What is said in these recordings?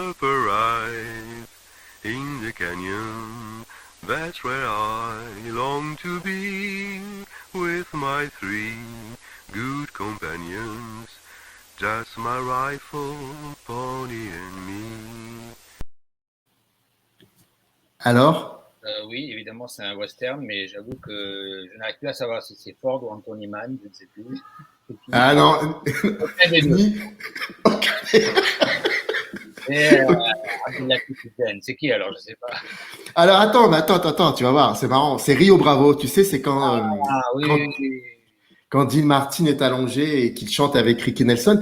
up arise in the canyon. That's where I long to be with my three good companions. Just my rifle, pony and me. Alors? Oui, évidemment, c'est un western, mais j'avoue que je n'arrive plus à savoir si c'est Ford ou Anthony Mann, je ne sais plus. Ah non, ni. Et Abdelatif Hussein, c'est qui alors? Je ne sais pas. Alors attends, tu vas voir, c'est marrant. C'est Rio Bravo, tu sais, c'est quand, Oui. quand Dean Martin est allongé et qu'il chante avec Ricky Nelson.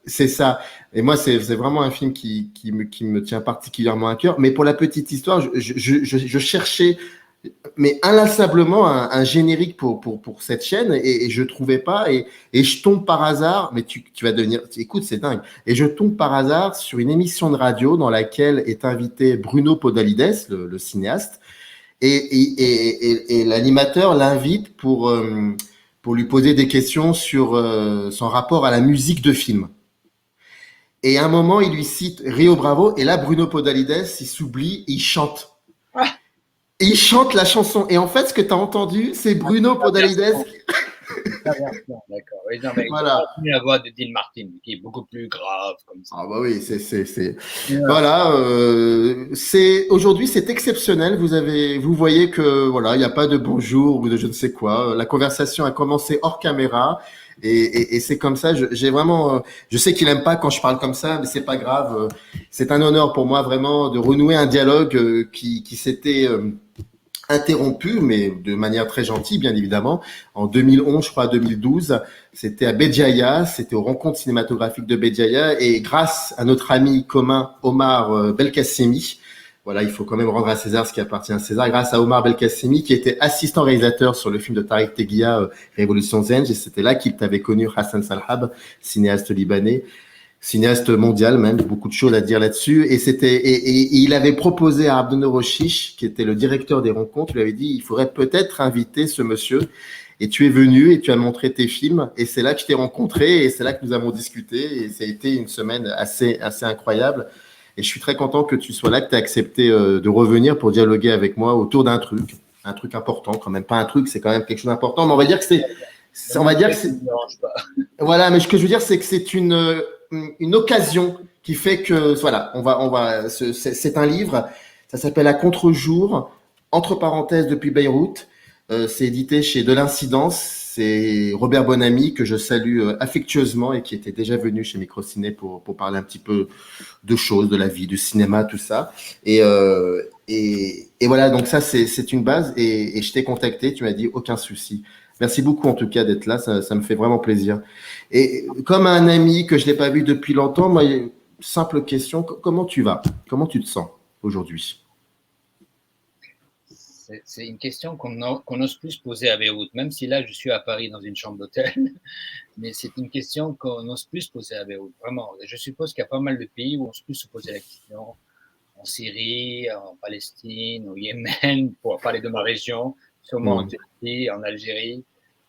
C'est ça. Et moi, c'est vraiment un film qui me tient particulièrement à cœur. Mais pour la petite histoire, je cherchais, mais inlassablement, un générique pour cette chaîne et je trouvais pas. Et je tombe par hasard, mais tu vas devenir, écoute, c'est dingue. Et je tombe par hasard sur une émission de radio dans laquelle est invité Bruno Podalides, le cinéaste. Et l'animateur l'invite pour lui poser des questions sur son rapport à la musique de film. Et à un moment, il lui cite Rio Bravo, et là, Bruno Podalides, il s'oublie, il chante. Et il chante la chanson. Et en fait, ce que tu as entendu, c'est Bruno Podalides. D'accord. Oui, non, mais voilà. Il la voix de Dean Martin, qui est beaucoup plus grave comme ça. Ah bah oui, voilà. Aujourd'hui, c'est exceptionnel. Vous voyez que voilà, il n'y a pas de bonjour ou de je ne sais quoi. La conversation a commencé hors caméra. Et c'est comme ça. J'ai vraiment. Je sais qu'il aime pas quand je parle comme ça, mais c'est pas grave. C'est un honneur pour moi vraiment de renouer un dialogue qui s'était interrompu, mais de manière très gentille, bien évidemment. En 2011, je crois, 2012, c'était à Béjaïa, c'était aux rencontres cinématographiques de Béjaïa, et grâce à notre ami commun Omar Belkacemi, voilà, il faut quand même rendre à César ce qui appartient à César, grâce à Omar Belkacemi, qui était assistant réalisateur sur le film de Tariq Teguia, Révolution Zenj, et c'était là qu'il t'avait connu Hassan Salhab, cinéaste libanais, cinéaste mondial même, beaucoup de choses à dire là-dessus. Et il avait proposé à Abdel Roshish, qui était le directeur des rencontres, il lui avait dit, il faudrait peut-être inviter ce monsieur. Et tu es venu et tu as montré tes films. Et c'est là que je t'ai rencontré et c'est là que nous avons discuté. Et ça a été une semaine assez incroyable. Et je suis très content que tu sois là, que tu as accepté de revenir pour dialoguer avec moi autour d'un truc important quand même. Pas un truc, c'est quand même quelque chose d'important. Mais on va dire que voilà, mais ce que je veux dire, c'est que c'est une occasion qui fait que voilà, c'est un livre, ça s'appelle À contre-jour, entre parenthèses depuis Beyrouth. C'est édité chez De l'Incidence. C'est Robert Bonamy que je salue affectueusement et qui était déjà venu chez Microciné pour parler un petit peu de choses, de la vie, du cinéma, tout ça. Et voilà, donc ça c'est une base et je t'ai contacté, tu m'as dit aucun souci. Merci beaucoup en tout cas d'être là, ça me fait vraiment plaisir. Et comme un ami que je n'ai pas vu depuis longtemps, moi, simple question, comment tu vas? Comment tu te sens aujourd'hui? C'est une question qu'on n'ose plus poser à Beyrouth, même si là je suis à Paris dans une chambre d'hôtel, mais c'est une question qu'on n'ose plus poser à Beyrouth, vraiment. Je suppose qu'il y a pas mal de pays où on n'ose plus se poser la question, en Syrie, en Palestine, au Yémen, pour parler de ma région, sûrement en Turquie, en Algérie,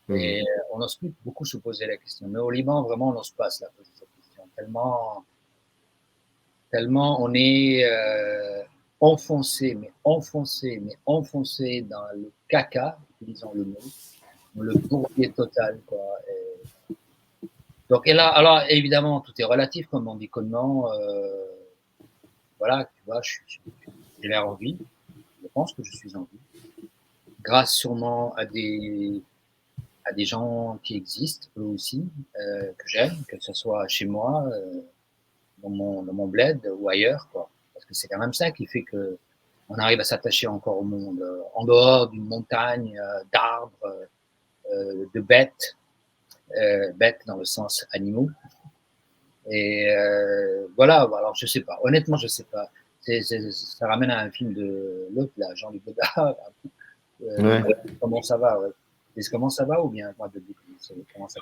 et on n'ose plus beaucoup se poser la question. Mais au Liban, vraiment, on n'ose pas se la poser cette question, tellement on est enfoncé dans le caca, utilisons le mot, dans le bourbier total, quoi. Donc, et là, alors évidemment, tout est relatif, comme on dit communément. Voilà, tu vois, j'ai l'air en vie. Je pense que je suis en vie. Grâce sûrement à des gens qui existent, eux aussi, que j'aime, que ce soit chez moi, dans mon bled ou ailleurs, quoi. Parce que c'est quand même ça qui fait que on arrive à s'attacher encore au monde, en dehors d'une montagne d'arbres, de bêtes, bêtes dans le sens animaux. Et voilà, alors je sais pas, honnêtement je sais pas. Ça ramène à un film de l'autre, là, Jean-Luc Godard. Comment ça va, ouais. Comment ça va ou bien moi de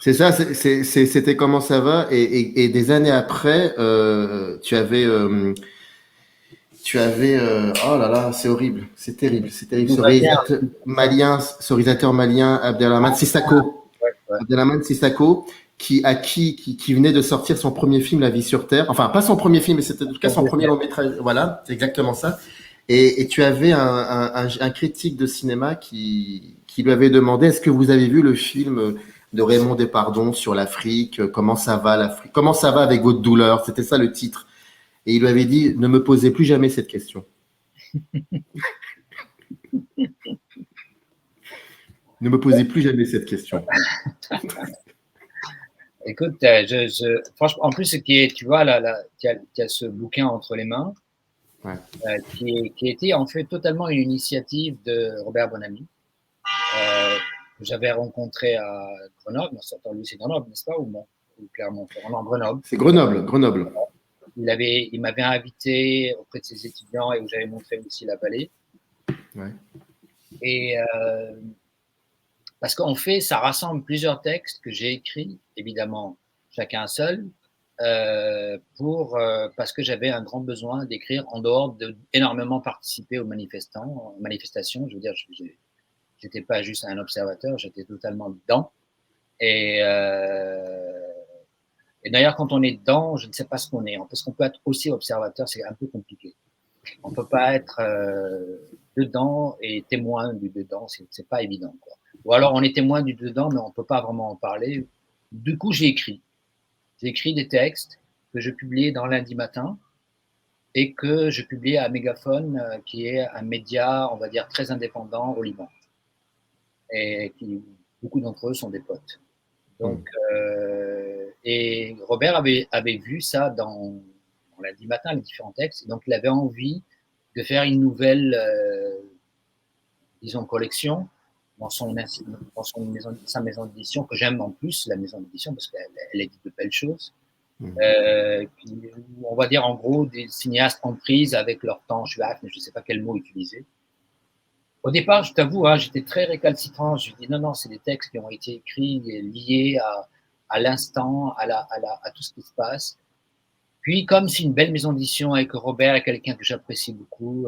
c'est ça, c'était comment ça va et des années après, tu avais oh là là, c'est horrible, c'est terrible. Ce réalisateur malien Abdelrahman Sissako. Abdelrahman Sissako, qui venait de sortir son premier film, La vie sur Terre. Enfin, pas son premier film, mais c'était en tout cas son premier long métrage. Voilà, c'est exactement ça. Et tu avais un critique de cinéma qui lui avait demandé, est-ce que vous avez vu le film de Raymond Despardons sur l'Afrique? Comment ça va l'Afrique? Comment ça va avec votre douleur? C'était ça le titre. Et il lui avait dit, ne me posez plus jamais cette question. Ne me posez plus jamais cette question. Écoute, franchement, en plus, tu vois, tu as ce bouquin entre les mains, Ouais. qui était en fait totalement une initiative de Robert Bonamy, que j'avais rencontré à Grenoble, lui c'est Grenoble, n'est-ce pas, ou Clermont-Ferrand, non, Grenoble. C'est Grenoble. Il m'avait invité auprès de ses étudiants et où j'avais montré aussi la vallée. Ouais. Et parce qu'en fait, ça rassemble plusieurs textes que j'ai écrits, évidemment, chacun seul, parce que j'avais un grand besoin d'écrire en dehors d'énormément participer aux manifestations. Je veux dire, j'étais pas juste un observateur, j'étais totalement dedans. Et d'ailleurs, quand on est dedans, je ne sais pas ce qu'on est. Parce qu'on peut être aussi observateur, c'est un peu compliqué. On peut pas être dedans et témoin du dedans, c'est pas évident, quoi. Ou alors on est témoin du dedans, mais on peut pas vraiment en parler. Du coup, j'ai écrit des textes que je publiais dans Lundi Matin et que je publiais à Mégaphone, qui est un média, on va dire, très indépendant au Liban. Et beaucoup d'entre eux sont des potes. Donc, et Robert avait vu ça dans Lundi Matin, les différents textes, et donc il avait envie de faire une nouvelle, disons, collection dans sa maison d'édition, que j'aime en plus, la maison d'édition, parce qu'elle édite de belles choses. On va dire en gros des cinéastes en prise avec leur temps, je ne sais pas quel mot utiliser. Au départ, je t'avoue, j'étais très récalcitrant. Je dis non, c'est des textes qui ont été écrits liés à l'instant, à tout ce qui se passe. Puis, comme c'est une belle maison d'édition et que Robert est quelqu'un que j'apprécie beaucoup,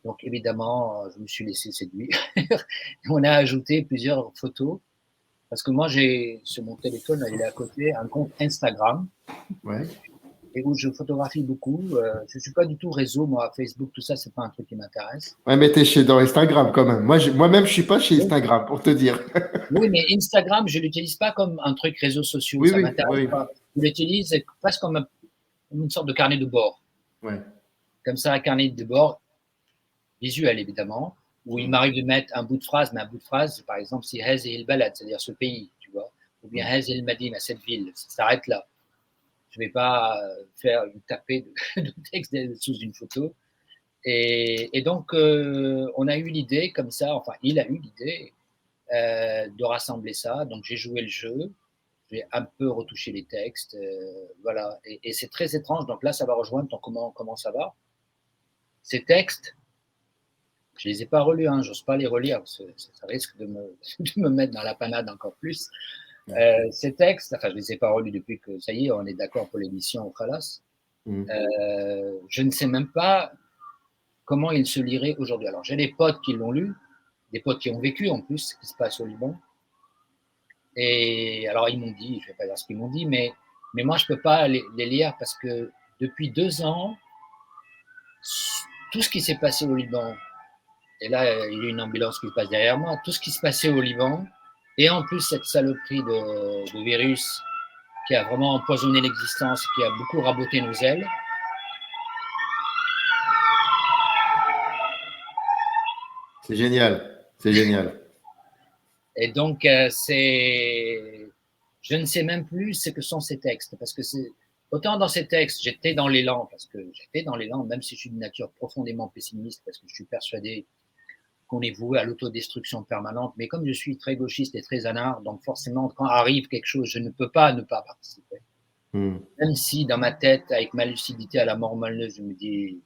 donc évidemment, je me suis laissé séduire. On a ajouté plusieurs photos parce que moi, j'ai sur mon téléphone, il est à côté, un compte Instagram. Ouais. Et où je photographie beaucoup. Je ne suis pas du tout réseau, moi, Facebook, tout ça, c'est pas un truc qui m'intéresse. Ouais, mais t'es dans Instagram quand même. Moi-même, je suis pas chez Instagram, pour te dire. Oui, mais Instagram, je l'utilise pas comme un truc réseau social, ça m'intéresse pas. Je l'utilise presque comme une sorte de carnet de bord. Ouais. Comme ça, un carnet de bord, visuel évidemment, où il m'arrive de mettre un bout de phrase, mais un bout de phrase, par exemple, si Hazi el Balad, c'est-à-dire ce pays, tu vois, ou bien Hazi el Madina, cette ville, ça s'arrête là. Je ne vais pas faire une tapée de texte sous une photo. Et donc, on a eu l'idée comme ça, enfin, il a eu l'idée de rassembler ça. Donc, j'ai joué le jeu, j'ai un peu retouché les textes, voilà. Et c'est très étrange. Donc là, ça va rejoindre ton comment ça va. Ces textes, je les ai pas relus, j'ose pas les relire, parce que ça risque de me mettre dans la panade encore plus. Ces textes, enfin, je les ai pas relus depuis que, ça y est, on est d'accord pour l'émission au Khalas. Je ne sais même pas comment ils se liraient aujourd'hui. Alors, j'ai des potes qui l'ont lu, des potes qui ont vécu en plus ce qui se passe au Liban. Et alors, ils m'ont dit, je ne vais pas dire ce qu'ils m'ont dit, mais moi, je ne peux pas les lire parce que depuis 2 ans, tout ce qui s'est passé au Liban, et là, il y a une ambulance qui passe derrière moi, tout ce qui se passait au Liban, et en plus cette saloperie de virus qui a vraiment empoisonné l'existence, qui a beaucoup raboté nos ailes. C'est génial, c'est génial. Et donc, je ne sais même plus ce que sont ces textes, parce que autant dans ces textes, j'étais dans l'élan, même si je suis de nature profondément pessimiste, parce que je suis persuadé qu'on est voué à l'autodestruction permanente, mais comme je suis très gauchiste et très anard, donc forcément, quand arrive quelque chose, je ne peux pas ne pas participer. Même si dans ma tête, avec ma lucidité à la mort malheureuse, je me dis,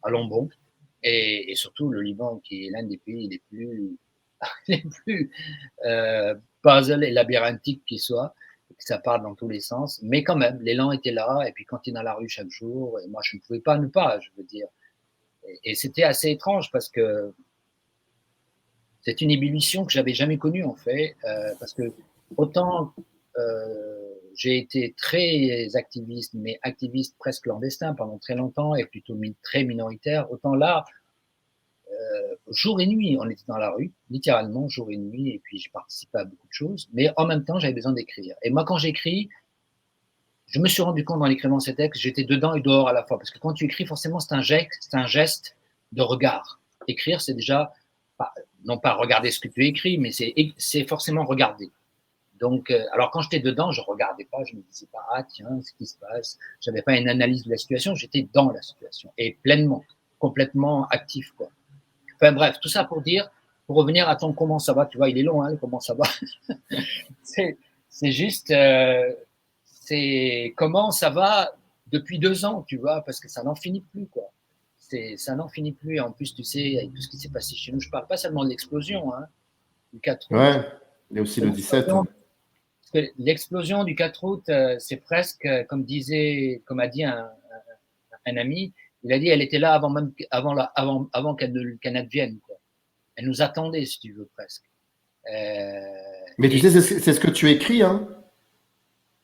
allons bon. Et surtout, le Liban, qui est l'un des pays les plus puzzle et labyrinthique qui soit, que ça part dans tous les sens, mais quand même, l'élan était là, et puis quand tu es dans la rue chaque jour, et moi je ne pouvais pas ne pas, je veux dire. Et c'était assez étrange parce que c'est une ébullition que j'avais jamais connue en fait, parce que autant j'ai été très activiste, mais activiste presque clandestin pendant très longtemps et plutôt très minoritaire. Autant là, jour et nuit, on était dans la rue, littéralement jour et nuit, et puis j'ai participé à beaucoup de choses, mais en même temps, j'avais besoin d'écrire. Et moi, quand j'écris, je me suis rendu compte en écrivant ces textes, j'étais dedans et dehors à la fois, parce que quand tu écris, forcément, c'est un geste de regard. Écrire, c'est déjà, non pas regarder ce que tu écris, mais c'est forcément regarder. Donc, alors quand j'étais dedans, je regardais pas, je me disais pas, ah tiens, ce qui se passe. J'avais pas une analyse de la situation, j'étais dans la situation et pleinement, complètement actif, quoi. Enfin bref, tout ça pour dire, pour revenir à ton comment ça va, tu vois, il est long, hein, comment ça va. c'est juste, c'est comment ça va depuis 2 ans, tu vois, parce que ça n'en finit plus, quoi. Ça n'en finit plus. Et en plus, tu sais, avec tout ce qui s'est passé chez nous, je parle pas seulement de l'explosion, hein, du 4 août. Ouais, il y a aussi le 17. Hein. Parce que l'explosion du 4 août, c'est presque, comme a dit un ami, il a dit, elle était là avant qu'elle advienne, quoi. Elle nous attendait, si tu veux, presque. Mais tu sais, c'est ce que tu écris, hein.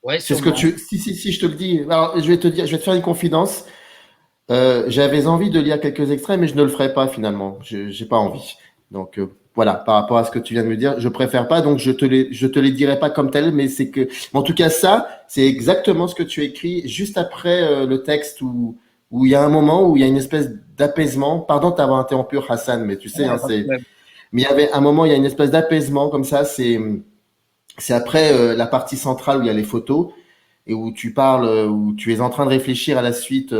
Ouais, C'est ce que sûrement. tu. Si, je te le dis. Alors, je vais te faire une confidence. J'avais envie de lire quelques extraits, mais je ne le ferai pas finalement. J'ai pas envie. Donc voilà, par rapport à ce que tu viens de me dire, je préfère pas. Donc je te les dirai pas comme tel, mais c'est que, en tout cas ça, c'est exactement ce que tu écris juste après le texte où il y a un moment où il y a une espèce d'apaisement. Pardon de t'avoir interrompu, Hassan, mais tu sais, hein, mais il y avait un moment, il y a une espèce d'apaisement comme ça. C'est après la partie centrale où il y a les photos et où tu parles, où tu es en train de réfléchir à la suite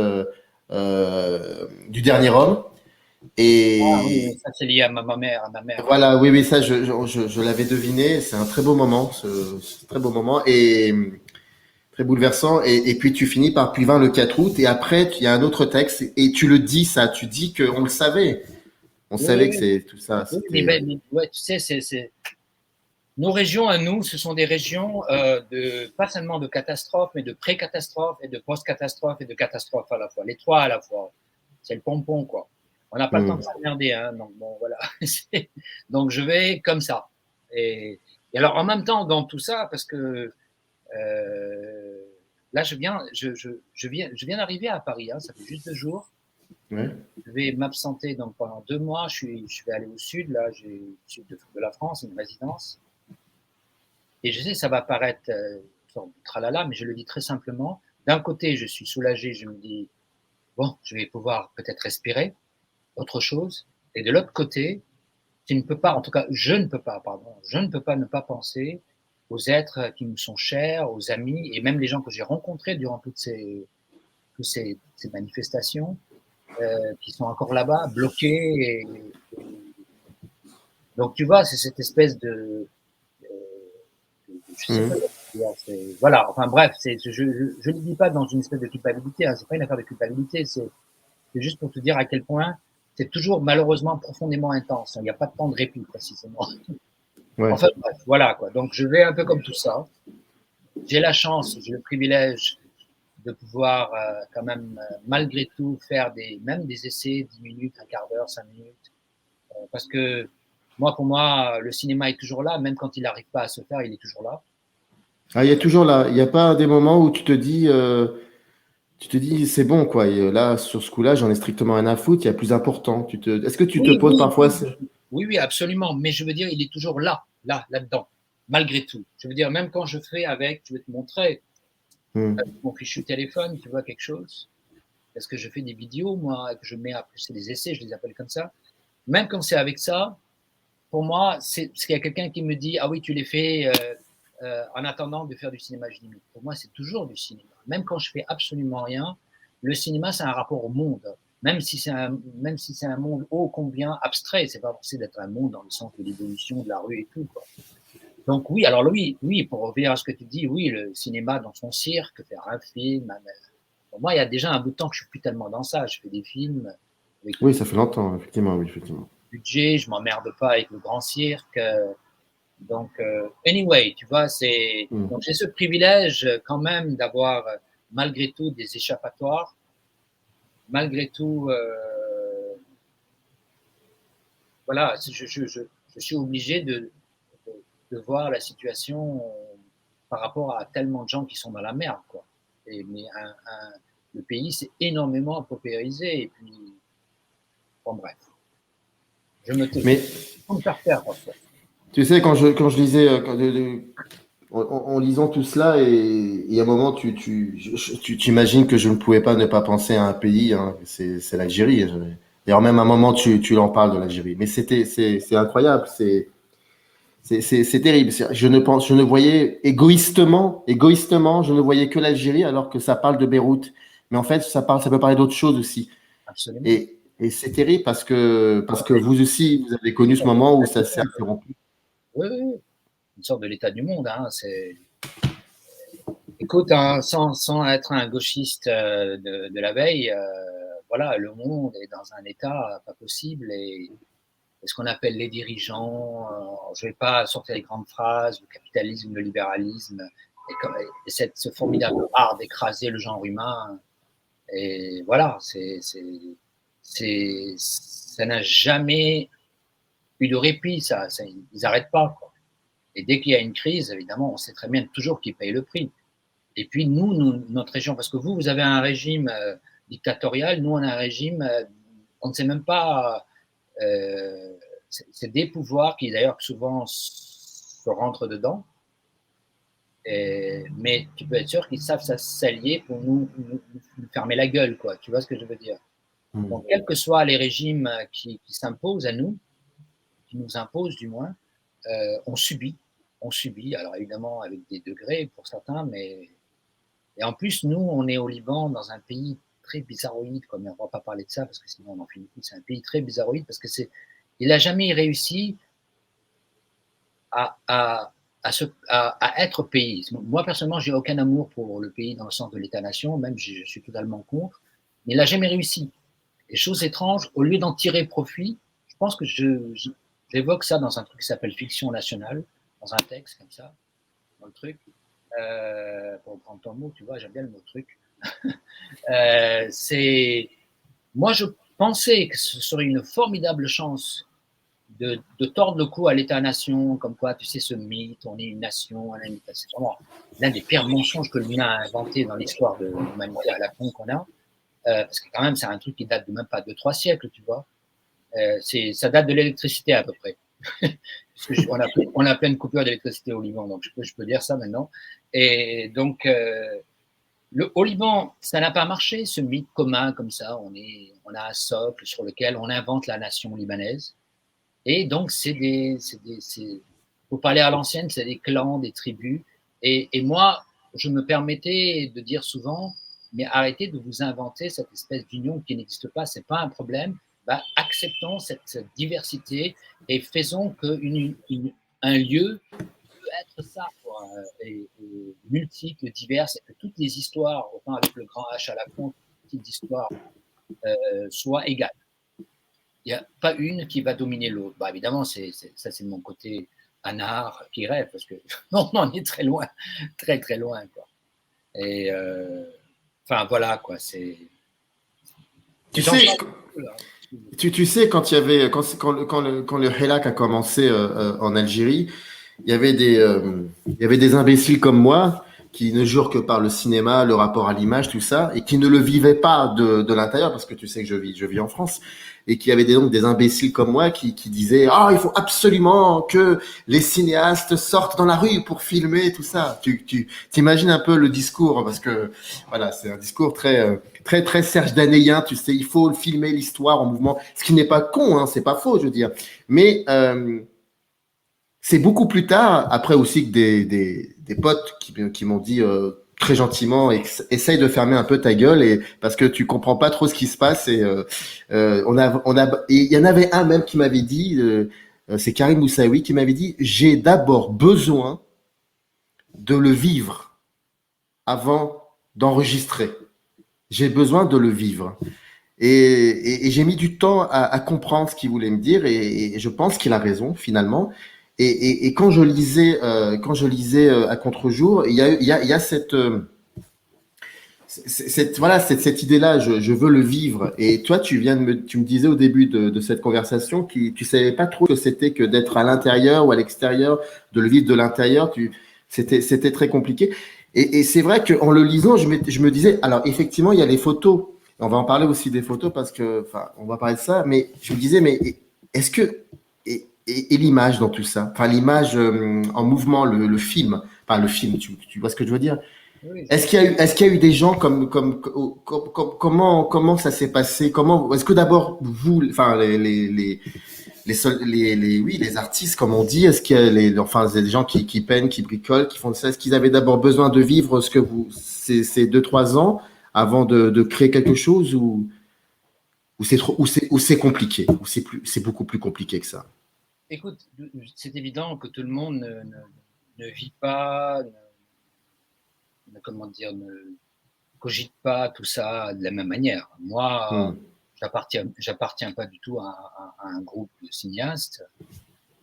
du dernier homme. Ah oui, Et ça c'est lié à ma mère, à ma mère. voilà, oui, oui, ça, je l'avais deviné. C'est un très beau moment, ce très beau moment et très bouleversant. Et puis tu finis par puis 20 le 4 août. Et après, il y a un autre texte et tu le dis ça. Tu dis qu'on le savait. On Oui, oui, savait que oui. c'est tout ça. Oui, C'était. ouais, tu sais, nos régions à nous, ce sont des régions pas seulement de catastrophes, mais de pré-catastrophes et de post-catastrophes et de catastrophes à la fois. Les trois à la fois. C'est le pompon, quoi. On n'a pas le temps de s'emmerder, hein. Donc bon, voilà. Donc je vais comme ça. Et alors en même temps, dans tout ça, parce que là, je viens d'arriver à Paris, hein, ça fait juste 2 jours. Ouais. Je vais m'absenter donc pendant 2 mois. Je vais aller au sud, là, j'ai au sud de la France, une résidence. Et je sais, ça va paraître une sorte de tralala, mais je le dis très simplement. D'un côté, je suis soulagé, je me dis, bon, je vais pouvoir peut-être respirer autre chose. Et de l'autre côté, tu ne peux pas, en tout cas, je ne peux pas, pardon, je ne peux pas ne pas penser aux êtres qui me sont chers, aux amis, et même les gens que j'ai rencontrés durant toutes ces manifestations, qui sont encore là-bas, bloqués. Donc, tu vois, c'est cette espèce je sais pas, voilà, enfin bref, je ne le dis pas dans une espèce de culpabilité, hein, c'est pas une affaire de culpabilité, c'est juste pour te dire à quel point c'est toujours malheureusement profondément intense, il n'y a pas de temps de répit précisément. Ouais. Enfin bref, voilà quoi, donc je vais un peu comme tout ça, j'ai la chance, j'ai le privilège de pouvoir quand même malgré tout faire même des essais, 10 minutes, un quart d'heure, 5 minutes, parce que moi, pour moi, le cinéma est toujours là, même quand il n'arrive pas à se faire, il est toujours là. Ah, il y a toujours là. Il n'y a pas des moments où tu te dis, c'est bon, quoi. Et là, sur ce coup-là, j'en ai strictement rien à foutre. Il y a plus important. Est-ce que tu te Oui, poses oui, parfois, oui, oui, oui, absolument. Mais je veux dire, il est toujours là, là-dedans, malgré tout. Je veux dire, même quand je fais avec, je vais te montrer mon fichu téléphone, tu vois quelque chose, parce que je fais des vidéos, moi, que je mets après, c'est des essais, je les appelle comme ça. Même quand c'est avec ça, pour moi, c'est parce qu'il y a quelqu'un qui me dit, ah oui, tu les fais en attendant de faire du cinéma. Je dis, mais pour moi, c'est toujours du cinéma. Même quand je fais absolument rien, le cinéma, c'est un rapport au monde. Même si c'est un monde ô combien abstrait, c'est pas forcément d'être un monde dans le sens de l'évolution de la rue et tout, quoi. Donc oui, alors oui, oui, pour revenir à ce que tu dis, oui, le cinéma dans son cirque, faire un film. Pour moi, il y a déjà un bout de temps que je suis plus tellement dans ça. Je fais des films avec Oui, ça fait longtemps, effectivement, oui, effectivement. budget, je m'emmerde pas avec le grand cirque. Donc, anyway, tu vois, donc j'ai ce privilège quand même d'avoir malgré tout des échappatoires, malgré tout, voilà, je suis obligé de voir la situation par rapport à tellement de gens qui sont dans la merde, quoi. Mais le pays s'est énormément paupérisé, et puis, bon, bref. Je me tais. Mais Faut me faire faire, parfois. tu sais, quand je lisais, en lisant tout cela, et à un moment, tu t'imagines que je ne pouvais pas ne pas penser à un pays, hein, c'est l'Algérie. D'ailleurs, même à un moment, tu en parles de l'Algérie. Mais c'est incroyable, c'est terrible. Je ne voyais égoïstement, je ne voyais que l'Algérie, alors que ça parle de Beyrouth. Mais en fait, ça peut parler d'autres choses aussi. Absolument. Et c'est terrible parce que vous aussi, vous avez connu ce moment où ça s'est interrompu. Oui, oui, une sorte de l'état du monde. Hein. Écoute, hein, sans être un gauchiste de la veille, voilà, le monde est dans un état pas possible, et ce qu'on appelle les dirigeants, je ne vais pas sortir les grandes phrases, le capitalisme, le libéralisme, et ce formidable art d'écraser le genre humain. Et voilà, ça n'a jamais eu de répit, ils n'arrêtent pas, quoi. Et dès qu'il y a une crise, évidemment, on sait très bien toujours qui paye le prix. Et puis notre région, parce que vous avez un régime dictatorial, nous on a un régime, on ne sait même pas, c'est des pouvoirs qui d'ailleurs souvent se rentrent dedans, mais tu peux être sûr qu'ils savent s'allier pour nous fermer la gueule, quoi. Tu vois ce que je veux dire? Donc, quels que soient les régimes qui s'imposent à nous, qui nous imposent du moins, on subit. Alors évidemment avec des degrés pour certains, mais et en plus nous on est au Liban, dans un pays très bizarroïde, comme on ne va pas parler de ça parce que sinon on en finit plus. C'est un pays très bizarroïde parce que il n'a jamais réussi à être pays. Moi personnellement, j'ai aucun amour pour le pays dans le sens de l'État-nation, même je suis totalement contre, mais il n'a jamais réussi. Et chose étrange, au lieu d'en tirer profit, je pense que j'évoque ça dans un truc qui s'appelle Fiction nationale, dans un texte comme ça, dans le truc. Pour prendre ton mot, tu vois, j'aime bien le mot truc. Moi, je pensais que ce serait une formidable chance de tordre le cou à l'État-nation, comme quoi, tu sais, ce mythe, on est une nation, c'est vraiment l'un des pires mensonges que l'humain a inventé dans l'histoire de l'humanité à la con qu'on a. Parce que quand même, c'est un truc qui date de même pas 2-3 siècles, tu vois. Ça date de l'électricité à peu près. Parce on a plein de coupures d'électricité au Liban, donc je peux dire ça maintenant. Et donc, au Liban, ça n'a pas marché, ce mythe commun comme ça. On a un socle sur lequel on invente la nation libanaise. Et donc, pour parler à l'ancienne, c'est des clans, des tribus. Et moi, je me permettais de dire souvent, mais arrêtez de vous inventer cette espèce d'union qui n'existe pas, c'est pas un problème. Acceptons cette diversité et faisons qu'un lieu peut être ça, quoi, et multiple, divers, et que toutes les histoires, autant avec le grand H à la fin, toutes les histoires soient égales. Il n'y a pas une qui va dominer l'autre. Évidemment, ça c'est mon côté anard qui rêve, parce que on en est très loin, très très loin, quoi. Et enfin voilà, quoi. Tu sais, quand le Hirak a commencé en Algérie, il y avait des imbéciles comme moi qui ne jurent que par le cinéma, le rapport à l'image, tout ça, et qui ne le vivaient pas de l'intérieur, parce que tu sais que je vis en France, et qui avaient donc des imbéciles comme moi qui disaient « Ah, il faut absolument que les cinéastes sortent dans la rue pour filmer tout ça ». Tu t'imagines un peu le discours, parce que voilà, c'est un discours très très très Serge Danéien, tu sais, il faut filmer l'histoire en mouvement, ce qui n'est pas con, hein, c'est pas faux, je veux dire, mais c'est beaucoup plus tard, après aussi que des potes qui m'ont dit très gentiment, essaye de fermer un peu ta gueule, et parce que tu comprends pas trop ce qui se passe. Et et il y en avait un même qui m'avait dit, c'est Karim Moussaoui qui m'avait dit, j'ai d'abord besoin de le vivre avant d'enregistrer. J'ai besoin de le vivre. Et j'ai mis du temps à comprendre ce qu'il voulait me dire, et je pense qu'il a raison finalement. Et quand je lisais à contre-jour, il y a cette idée-là, je veux le vivre. Et toi, tu me disais au début de cette conversation que tu savais pas trop ce que c'était que d'être à l'intérieur ou à l'extérieur, de le vivre de l'intérieur. C'était très compliqué. Et c'est vrai qu'en le lisant, je me disais, alors effectivement, il y a les photos. On va en parler aussi des photos parce que, enfin, on va parler de ça. Mais je me disais, mais est-ce que et l'image dans tout ça, enfin l'image en mouvement, le film, enfin le film, tu vois ce que je veux dire? Oui, Est-ce qu'il y a eu des gens comment ça s'est passé? Comment est-ce que d'abord vous, enfin oui, les artistes, comme on dit, est-ce qu'il y a enfin, des gens qui peignent, qui bricolent, qui font ça, est-ce qu'ils avaient d'abord besoin de vivre ce que ces 2, 3 ans avant de créer quelque chose ou c'est compliqué, ou c'est beaucoup plus compliqué que ça? écoute, c'est évident que tout le monde ne vit pas, comment dire, ne cogite pas tout ça de la même manière. Moi, Hmm. j'appartiens pas du tout à un groupe de cinéastes.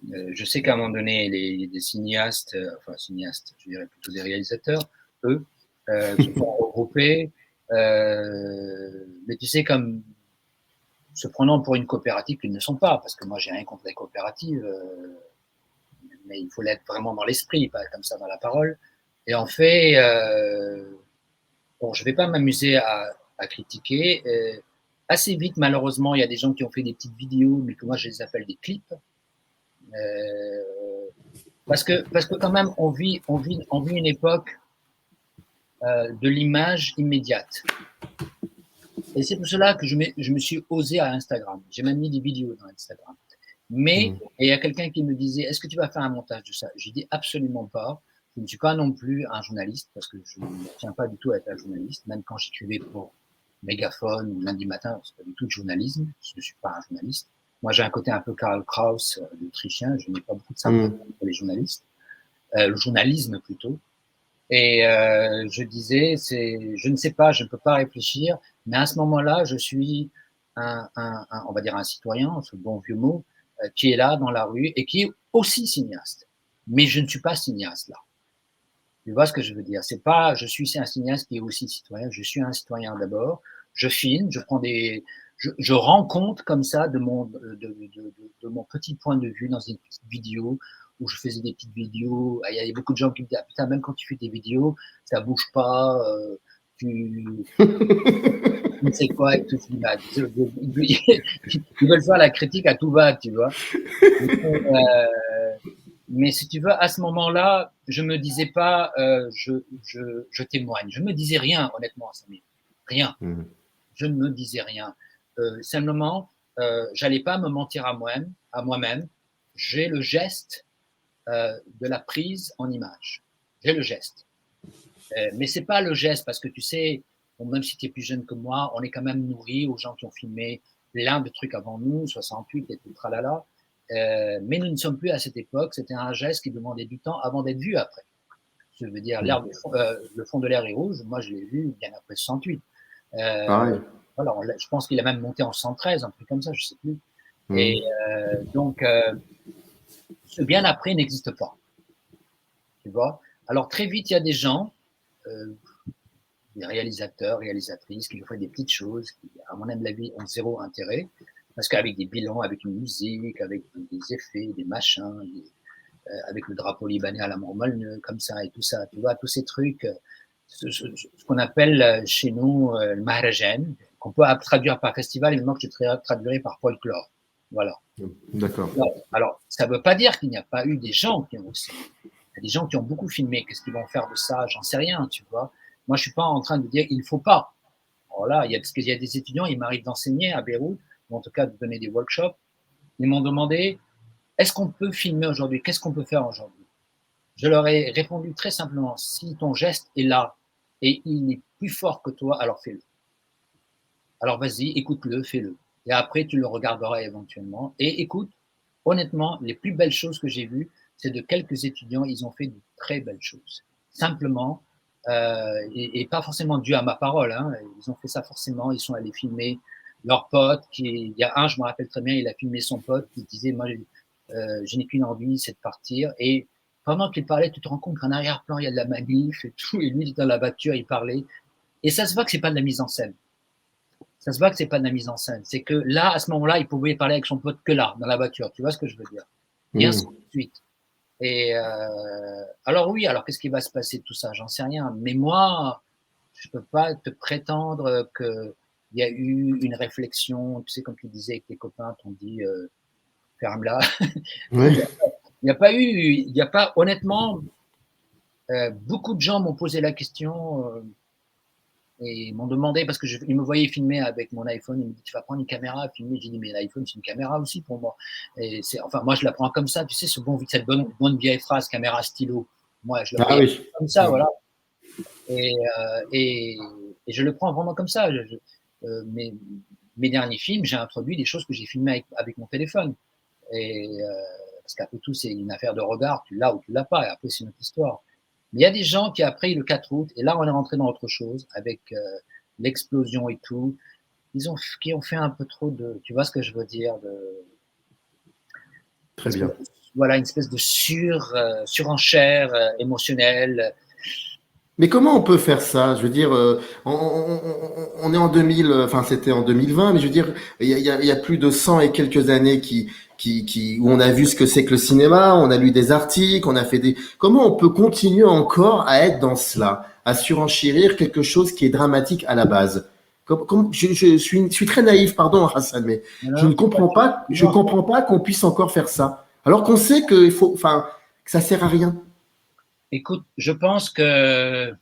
Je sais qu'à un moment donné, des cinéastes, enfin cinéastes, je dirais plutôt des réalisateurs, eux, se sont regroupés. Mais tu sais, comme se prenant pour une coopérative qu'ils ne sont pas, parce que moi j'ai rien contre les coopératives, mais il faut l'être vraiment dans l'esprit, pas comme ça dans la parole. Et en fait, bon, je ne vais pas m'amuser à critiquer. Assez vite, malheureusement, il y a des gens qui ont fait des petites vidéos, mais que moi je les appelle des clips. Parce que quand même, on vit une époque de l'image immédiate. Et c'est pour cela que je me suis osé à Instagram. J'ai même mis des vidéos dans Instagram. Mais Hmm. il y a quelqu'un qui me disait, est-ce que tu vas faire un montage de ça? J'ai dit absolument pas. Je ne suis pas non plus un journaliste, parce que je ne tiens pas du tout à être un journaliste, même quand j'écrivais pour Mégaphone ou Lundi Matin, c'est pas du tout de journalisme, je ne suis pas un journaliste. Moi, j'ai un côté un peu Karl Kraus, l'Autrichien, je n'ai pas beaucoup de sympathie Hmm. pour les journalistes, le journalisme plutôt. Et je disais, je ne sais pas, je ne peux pas réfléchir, mais à ce moment-là, je suis on va dire un citoyen, ce bon vieux mot, qui est là dans la rue et qui est aussi cinéaste. Mais je ne suis pas cinéaste là. Tu vois ce que je veux dire? C'est pas, je suis un cinéaste qui est aussi citoyen. Je suis un citoyen d'abord. Je filme, je rends compte comme ça de mon petit point de vue dans une petite vidéo où je faisais des petites vidéos. Il y a beaucoup de gens qui me disent, ah, putain, même quand tu fais des vidéos, ça bouge pas, tu ne sais quoi et tout. Bah, ils veulent faire la critique à tout va, tu vois. Mais si tu veux, à ce moment-là, je me disais pas, je témoigne. Je me disais rien, honnêtement, Samy. Rien. Hmm. Je ne me disais rien. Simplement, j'allais pas me mentir à moi-même. J'ai le geste de la prise en image. J'ai le geste. Mais c'est pas le geste parce que tu sais, bon, même si tu es plus jeune que moi, on est quand même nourri aux gens qui ont filmé plein de trucs avant nous, 68 et tout, tralala. Mais nous ne sommes plus à cette époque. C'était un geste qui demandait du temps avant d'être vu après. Je veux dire, le fond de l'air est rouge. Moi, je l'ai vu bien après 68. Pareil. Voilà, je pense qu'il a même monté en 113, un truc comme ça, je sais plus. Et Hmm. donc, ce bien après n'existe pas. Tu vois. Alors très vite, il y a des gens, des réalisateurs, réalisatrices qui font des petites choses qui, à mon avis, ont zéro intérêt. Parce qu'avec des bilans, avec une musique, avec des effets, des machins, avec le drapeau libanais à la mort molle, comme ça et tout ça, tu vois, tous ces trucs, ce qu'on appelle chez nous le mahrajan, qu'on peut traduire par festival, et maintenant que je traduirais par folklore. Voilà. D'accord. Alors, ça ne veut pas dire qu'il n'y a pas eu des gens qui ont aussi. Il y a des gens qui ont beaucoup filmé. Qu'est-ce qu'ils vont faire de ça? J'en sais rien, tu vois. Moi, je ne suis pas en train de dire il ne faut pas. Voilà, parce qu'il y a des étudiants, il m'arrive d'enseigner à Beyrouth, ou en tout cas de donner des workshops. Ils m'ont demandé est-ce qu'on peut filmer aujourd'hui? Qu'est-ce qu'on peut faire aujourd'hui? Je leur ai répondu très simplement si ton geste est là et il est plus fort que toi, alors fais-le. Alors vas-y, écoute-le, fais-le. Et après, tu le regarderas éventuellement. Et écoute, honnêtement, les plus belles choses que j'ai vues, c'est de quelques étudiants, ils ont fait de très belles choses. Simplement, et pas forcément dû à ma parole, hein, ils ont fait ça forcément, ils sont allés filmer leur pote, il y a un, je me rappelle très bien, il a filmé son pote qui disait, moi, je n'ai qu'une envie, c'est de partir. Et pendant qu'il parlait, tu te rends compte qu'en arrière-plan, il y a de la manif et tout, et lui, il est dans la voiture, il parlait. Et ça se voit que c'est pas de la mise en scène. Ça se voit que c'est pas de la mise en scène. C'est que là, à ce moment-là, il pouvait parler avec son pote que là, dans la voiture. Tu vois ce que je veux dire? Et ainsi Hmm. de suite. Et alors oui, alors qu'est-ce qui va se passer de tout ça? J'en sais rien. Mais moi, je peux pas te prétendre que il y a eu une réflexion. Tu sais, comme tu disais avec tes copains, t'ont dit ferme-la. Ouais. Il n'y a pas eu, il n'y a pas, honnêtement, beaucoup de gens m'ont posé la question et m'ont demandé, parce qu'ils me voyaient filmer avec mon iPhone, ils me disent, tu vas prendre une caméra à filmer. J'ai dit, mais l'iPhone, c'est une caméra aussi pour moi. Et enfin, moi, je la prends comme ça, tu sais, cette bonne vieille phrase, caméra stylo. Moi, je la Ah voyais oui. comme ça, voilà. Et, euh, et, et je le prends vraiment comme ça. Mes derniers films, j'ai introduit des choses que j'ai filmées avec mon téléphone. Et, parce qu'après tout, c'est une affaire de regard, tu l'as ou tu l'as pas, et après, c'est une autre histoire. Mais il y a des gens qui, après le 4 août, et là, on est rentré dans autre chose, avec l'explosion et tout, qui ont fait un peu trop de, tu vois ce que je veux dire, Très bien. voilà, une espèce de surenchère émotionnelle. Mais comment on peut faire ça? Je veux dire, on est en 2000, enfin c'était en 2020, mais je veux dire, il y a plus de 100 et quelques années où on a vu ce que c'est que le cinéma, on a lu des articles, on a fait des... Comment on peut continuer encore à être dans cela, à surenchérir quelque chose qui est dramatique à la base? Je suis très naïf, pardon Hassan, mais Alors, je comprends pas qu'on puisse encore faire ça. Alors qu'on sait qu'il faut, enfin, que ça sert à rien. écoute, je pense que,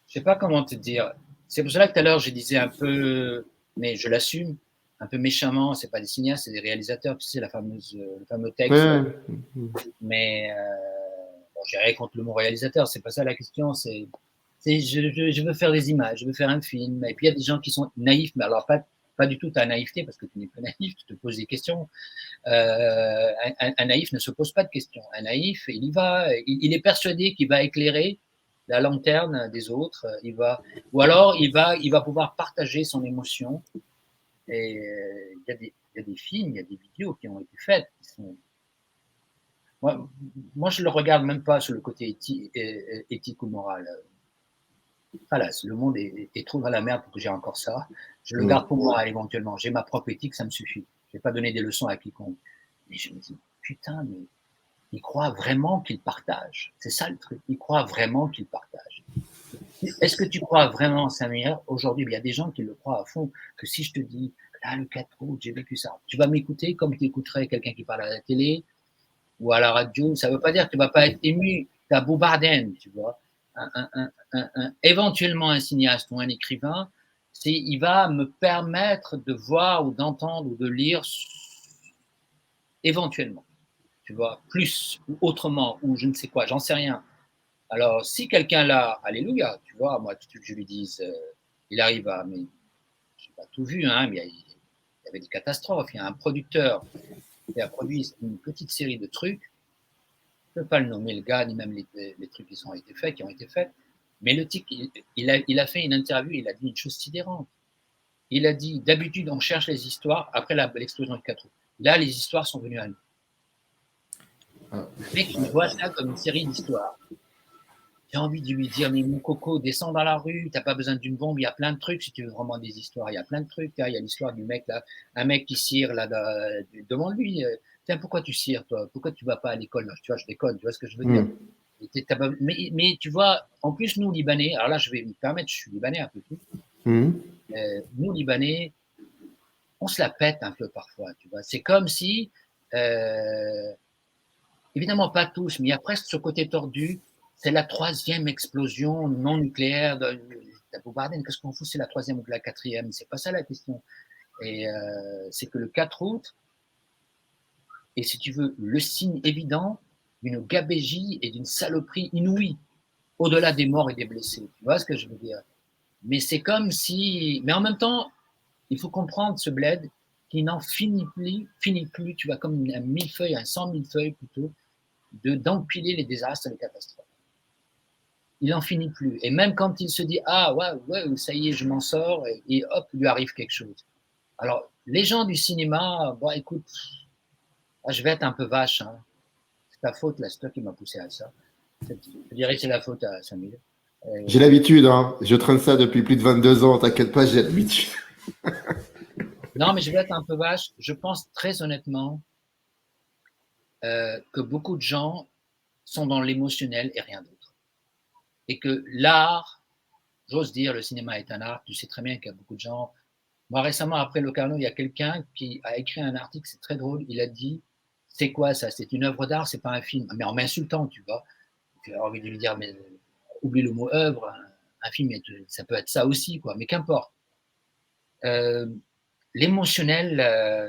je sais pas comment te dire. C'est pour cela que tout à l'heure, je disais un peu, mais je l'assume, un peu méchamment, c'est pas des cinéastes, c'est des réalisateurs, tu sais, le fameux texte. Ouais. Mais bon, j'ai rien contre le mot réalisateur, c'est pas ça la question. Je veux faire des images, je veux faire un film. Et puis il y a des gens qui sont naïfs, mais alors pas du tout ta naïveté, parce que tu n'es pas naïf, tu te poses des questions. Un naïf ne se pose pas de questions. Un naïf, il y va, il est persuadé qu'il va éclairer la lanterne des autres. Ou alors il va pouvoir partager son émotion. Et il y a des films, il y a des vidéos qui ont été faites qui sont moi, je le regarde même pas sur le côté éthique ou moral. Voilà, le monde est trop dans la merde pour que j'ai encore ça. Je le garde pour moi éventuellement. J'ai ma propre éthique, ça me suffit. Je vais pas donner des leçons à quiconque. Mais je me dis, putain, mais il croit vraiment qu'il partage. C'est ça le truc. Il croit vraiment qu'il partage. Est-ce que tu crois vraiment, Samir, aujourd'hui, il y a des gens qui le croient à fond, que si je te dis, là, le 4 août, j'ai vécu ça, tu vas m'écouter comme tu écouterais quelqu'un qui parle à la télé, ou à la radio, ça ne veut pas dire que tu ne vas pas être ému. Tu as Boubardin, tu vois. Éventuellement un cinéaste ou un écrivain, il va me permettre de voir ou d'entendre ou de lire éventuellement, tu vois, plus ou autrement, ou je ne sais quoi, j'en sais rien. Alors, si quelqu'un là, alléluia, tu vois, moi, tout que je lui dise, il arrive à, mais je n'ai pas tout vu, hein, mais il y avait des catastrophes. Il y a un producteur qui a produit une petite série de trucs. Je ne peux pas le nommer, le gars, ni même les trucs qui ont été faits. Mais le type, il a fait une interview, il a dit une chose sidérante. Il a dit, d'habitude, on cherche les histoires après l'explosion du 4 août. Là, les histoires sont venues à nous. Le mec, il voit ça comme une série d'histoires. J'ai envie de lui dire, mais mon coco, descends dans la rue, t'as pas besoin d'une bombe, il y a plein de trucs, si tu veux vraiment des histoires, il y a plein de trucs. Il y a l'histoire du mec là, un mec qui cire là, demande-lui, tiens, pourquoi tu cires toi? Pourquoi tu vas pas à l'école? Tu vois, je déconne, tu vois ce que je veux dire? Mais tu vois, en plus, nous, Libanais, alors là, je vais me permettre, je suis Libanais un peu tout. Nous, Libanais, on se la pète un peu parfois, tu vois. C'est comme si, évidemment pas tous, mais il y a presque ce côté tordu. C'est la troisième explosion non nucléaire de Boubardine. Qu'est-ce qu'on fout? C'est la troisième ou la quatrième? C'est pas ça la question. Et c'est que le 4 août, et si tu veux, le signe évident d'une gabégie et d'une saloperie inouïe, au-delà des morts et des blessés. Tu vois ce que je veux dire? Mais c'est comme si. Mais en même temps, il faut comprendre ce bled qui n'en finit plus, tu vois, comme un millefeuille, un 100 000 feuilles plutôt, d'empiler les désastres et les catastrophes. Il n'en finit plus. Et même quand il se dit, ah ouais, ça y est, je m'en sors, et hop, il lui arrive quelque chose. Alors, les gens du cinéma, bon, écoute, je vais être un peu vache, hein. C'est ta faute, là, c'est toi qui m'as poussé à ça. Je dirais que c'est la faute à Samuel. J'ai l'habitude, hein. Je traîne ça depuis plus de 22 ans, t'inquiète pas, j'ai l'habitude. Non, mais je vais être un peu vache. Je pense très honnêtement que beaucoup de gens sont dans l'émotionnel et rien d'autre. Et que l'art, j'ose dire, le cinéma est un art. Tu sais très bien qu'il y a beaucoup de gens. Moi, récemment, après Locarno, il y a quelqu'un qui a écrit un article, c'est très drôle. Il a dit, c'est quoi ça? C'est une œuvre d'art, c'est pas un film. Mais en m'insultant, tu vois. J'ai envie de lui dire, mais oublie le mot œuvre. Un film, ça peut être ça aussi, quoi. Mais qu'importe. L'émotionnel,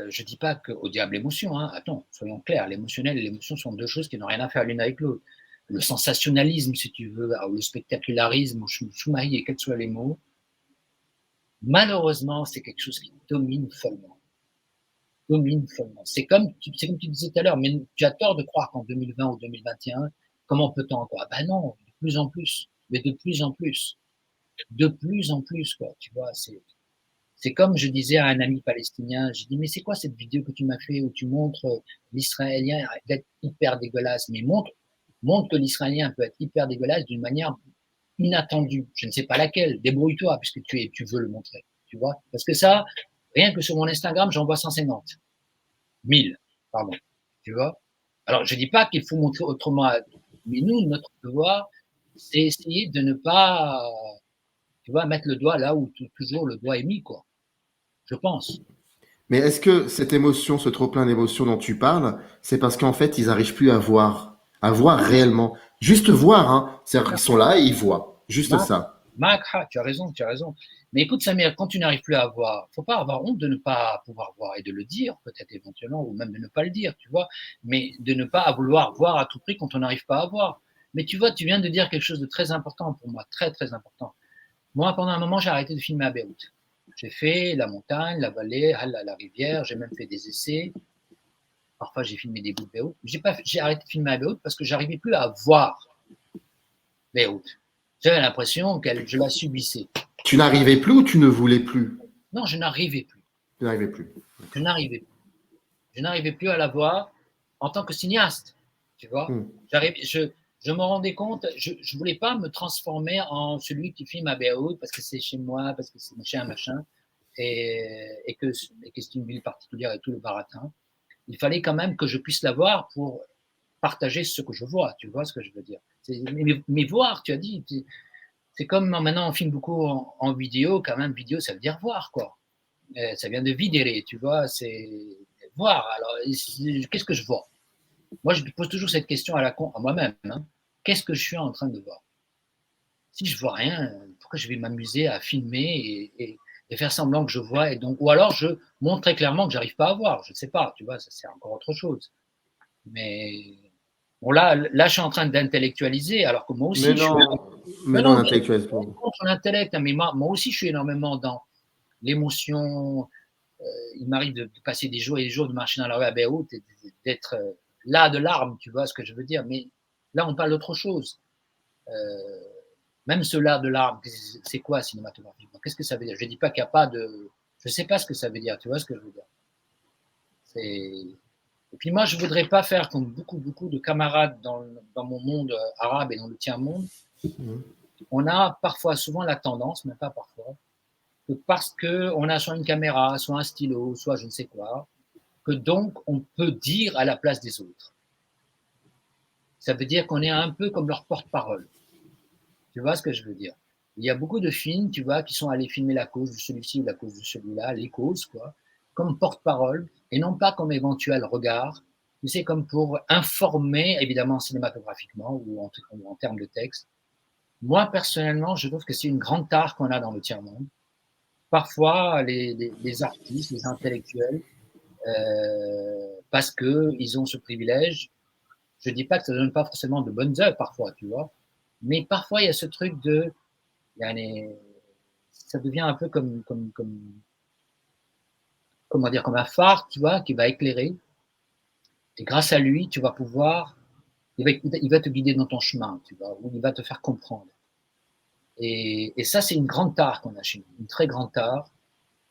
je ne dis pas qu'au diable l'émotion, hein. Attends, soyons clairs, l'émotionnel et l'émotion sont deux choses qui n'ont rien à faire l'une avec l'autre. Le sensationnalisme, si tu veux, ou le spectacularisme, ou Schumacher, quels que soient les mots, malheureusement, c'est quelque chose qui domine follement. Domine follement. C'est comme tu disais tout à l'heure, mais tu as tort de croire qu'en 2020 ou 2021, comment peut-on encore? Ben non, de plus en plus, mais de plus en plus. De plus en plus, quoi, tu vois, c'est comme je disais à un ami palestinien, j'ai dit, mais c'est quoi cette vidéo que tu m'as fait où tu montres l'Israélien d'être hyper dégueulasse, mais montre que l'Israélien peut être hyper dégueulasse d'une manière inattendue. Je ne sais pas laquelle. Débrouille-toi puisque tu veux le montrer, tu vois. Parce que ça, rien que sur mon Instagram, j'en vois 150. 1000, pardon, tu vois. Alors, je dis pas qu'il faut montrer autrement, mais nous, notre devoir, c'est essayer de ne pas, tu vois, mettre le doigt là où toujours le doigt est mis, quoi. Je pense. Mais est-ce que cette émotion, ce trop-plein d'émotions dont tu parles, c'est parce qu'en fait, ils n'arrivent plus à voir réellement. Juste voir, hein. C'est-à-dire qu'ils sont là et ils voient. Juste ça. Macra, tu as raison, tu as raison. Mais écoute, Samir, quand tu n'arrives plus à voir, faut pas avoir honte de ne pas pouvoir voir et de le dire, peut-être éventuellement, ou même de ne pas le dire, tu vois, mais de ne pas vouloir voir à tout prix quand on n'arrive pas à voir. Mais tu vois, tu viens de dire quelque chose de très important pour moi, très, très important. Moi, pendant un moment, j'ai arrêté de filmer à Beyrouth. J'ai fait la montagne, la vallée, la rivière, j'ai même fait des essais. Parfois, j'ai filmé des bouts de Beyrouth. J'ai arrêté de filmer à Beyrouth parce que j'arrivais plus à voir Beyrouth. J'avais l'impression que je la subissais. Tu n'arrivais plus ou tu ne voulais plus? Non, je n'arrivais plus. Tu n'arrivais plus. Je n'arrivais plus. Je n'arrivais plus à la voir en tant que cinéaste. Tu vois, je me rendais compte, je ne voulais pas me transformer en celui qui filme à Beyrouth parce que c'est chez moi, parce que c'est machin, et que c'est une ville particulière et tout le baratin. Il fallait quand même que je puisse la voir pour partager ce que je vois. Tu vois ce que je veux dire? Mais voir, tu as dit, c'est comme maintenant on filme beaucoup en vidéo, quand même, vidéo ça veut dire voir, quoi. Ça vient de videre, tu vois, c'est voir. Alors, qu'est-ce que je vois? Moi, je me pose toujours cette question à moi-même. Hein. Qu'est-ce que je suis en train de voir? Si je vois rien, pourquoi je vais m'amuser à filmer et faire semblant que je vois ou alors je montre très clairement que j'arrive pas à voir. Je ne sais pas, tu vois, ça c'est encore autre chose. Mais bon, là, je suis en train d'intellectualiser, alors que moi aussi, Mais non, mais non, l'intellectuel. Contre l'intellect, mais moi aussi, je suis énormément dans l'émotion. Il m'arrive de passer des jours et des jours de marcher dans la rue à Beyrouth et d'être là de larmes, tu vois ce que je veux dire. Mais là, on parle d'autre chose. Même ce là de larmes, c'est quoi cinématographiquement? Qu'est-ce que ça veut dire? Je ne dis pas qu'il n'y a pas de. Je ne sais pas ce que ça veut dire, tu vois ce que je veux dire. Et puis moi, je ne voudrais pas faire comme beaucoup de camarades dans mon monde arabe et dans le tiers-monde. On a souvent la tendance, mais pas parfois, que parce qu'on a soit une caméra, soit un stylo, soit je ne sais quoi, que donc on peut dire à la place des autres. Ça veut dire qu'on est un peu comme leur porte-parole. Tu vois ce que je veux dire? Il y a beaucoup de films, tu vois, qui sont allés filmer la cause de celui-ci ou la cause de celui-là, les causes, quoi, comme porte-parole, et non pas comme éventuel regard, tu sais, comme pour informer, évidemment cinématographiquement ou en termes de texte. Moi, personnellement, je trouve que c'est une grande tare qu'on a dans le tiers-monde. Parfois, les artistes, les intellectuels, parce qu'ils ont ce privilège, je ne dis pas que ça ne donne pas forcément de bonnes œuvres parfois, tu vois, mais parfois il y a ce truc de, ça devient un peu comment dire, comme un phare, tu vois, qui va éclairer, et grâce à lui, tu vas pouvoir, il va te guider dans ton chemin, tu vois, ou il va te faire comprendre. Et ça, c'est une grande tare qu'on a chez nous, une très grande tare.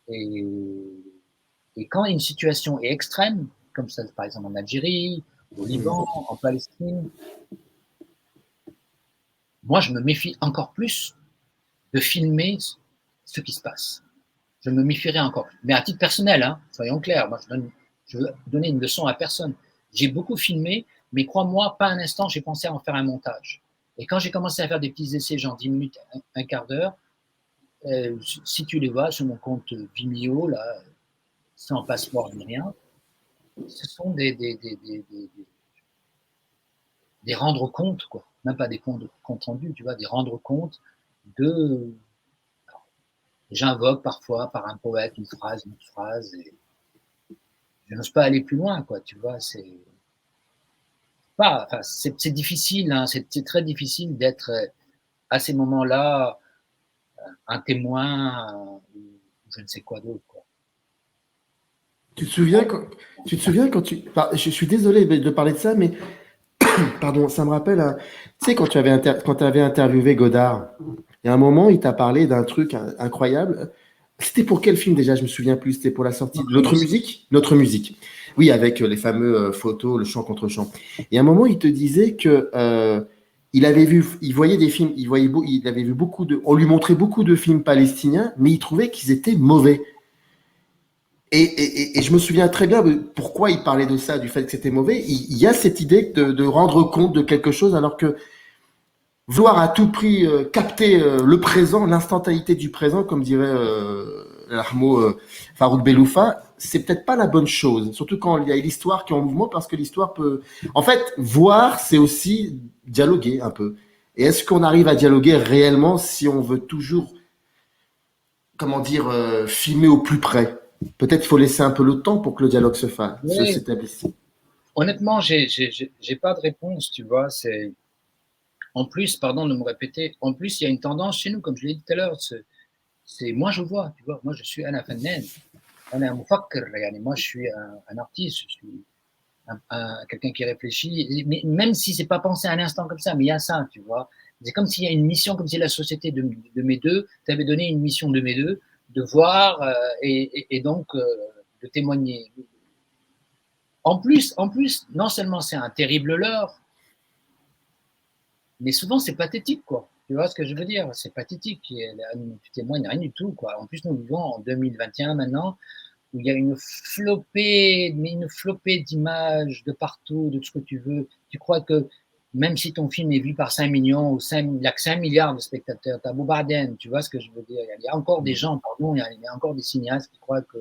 Et quand une situation est extrême, comme ça, par exemple en Algérie, au Liban, en Palestine, moi, je me méfie encore plus de filmer ce qui se passe. Je me méfierais encore plus. Mais à titre personnel, hein, soyons clairs, moi, je veux donner une leçon à personne. j'ai beaucoup filmé, mais crois-moi, pas un instant, j'ai pensé à en faire un montage. Et quand j'ai commencé à faire des petits essais, genre 10 minutes, un quart d'heure, si tu les vois sur mon compte Vimeo, là, sans passeport ni rien, ce sont des rendre compte, quoi. Même pas des comptes rendus, tu vois, des rendre compte de. J'invoque parfois par un poète une phrase, et je n'ose pas aller plus loin, quoi, tu vois, c'est difficile, hein, c'est très difficile d'être à ces moments-là un témoin ou je ne sais quoi d'autre, quoi. Tu te souviens quand, je suis désolé de parler de ça, mais pardon, ça me rappelle, tu sais, quand tu avais interviewé Godard, il y a un moment, il t'a parlé d'un truc incroyable. C'était pour quel film déjà? Je me souviens plus. C'était pour la sortie de L'autre musique? Notre musique. Oui, avec les fameux photos, le chant contre chant. Et à un moment, il te disait que il voyait des films, il avait vu on lui montrait beaucoup de films palestiniens, mais il trouvait qu'ils étaient mauvais. Et je me souviens très bien pourquoi il parlait de ça, du fait que c'était mauvais. Il y a cette idée de rendre compte de quelque chose, alors que vouloir à tout prix capter le présent, l'instantanéité du présent, comme dirait l'Armo Farouk Beloufa, c'est peut-être pas la bonne chose. Surtout quand il y a l'histoire qui est en mouvement, parce que l'histoire peut... En fait, voir, c'est aussi dialoguer un peu. Et est-ce qu'on arrive à dialoguer réellement si on veut toujours, comment dire, filmer au plus près? Peut-être qu'il faut laisser un peu le temps pour que le dialogue Oui, s'établisse. honnêtement, j'ai pas de réponse, tu vois. En plus, pardon de me répéter, en plus, il y a une tendance chez nous, comme je l'ai dit tout à l'heure, c'est moi je vois, tu vois, moi je suis un fannan, un mufakkir, moi je suis un artiste, je suis quelqu'un qui réfléchit, mais même si c'est pas pensé à un instant comme ça, mais il y a ça, tu vois. C'est comme s'il y a une mission, comme si la société de mes deux t'avait donné une mission de mes deux, de voir et donc de témoigner. En plus, non seulement c'est un terrible leurre, mais souvent c'est pathétique, quoi. Tu vois ce que je veux dire? C'est pathétique. Tu témoignes rien du tout, quoi. En plus, nous vivons en 2021 maintenant, où il y a une flopée d'images de partout, de tout ce que tu veux. Tu crois que même si ton film est vu par 5 millions ou 5, il n'y a que 5 milliards de spectateurs, tu as Boubarden, tu vois ce que je veux dire? Il y a encore des gens, pardon, il y a encore des cinéastes qui croient que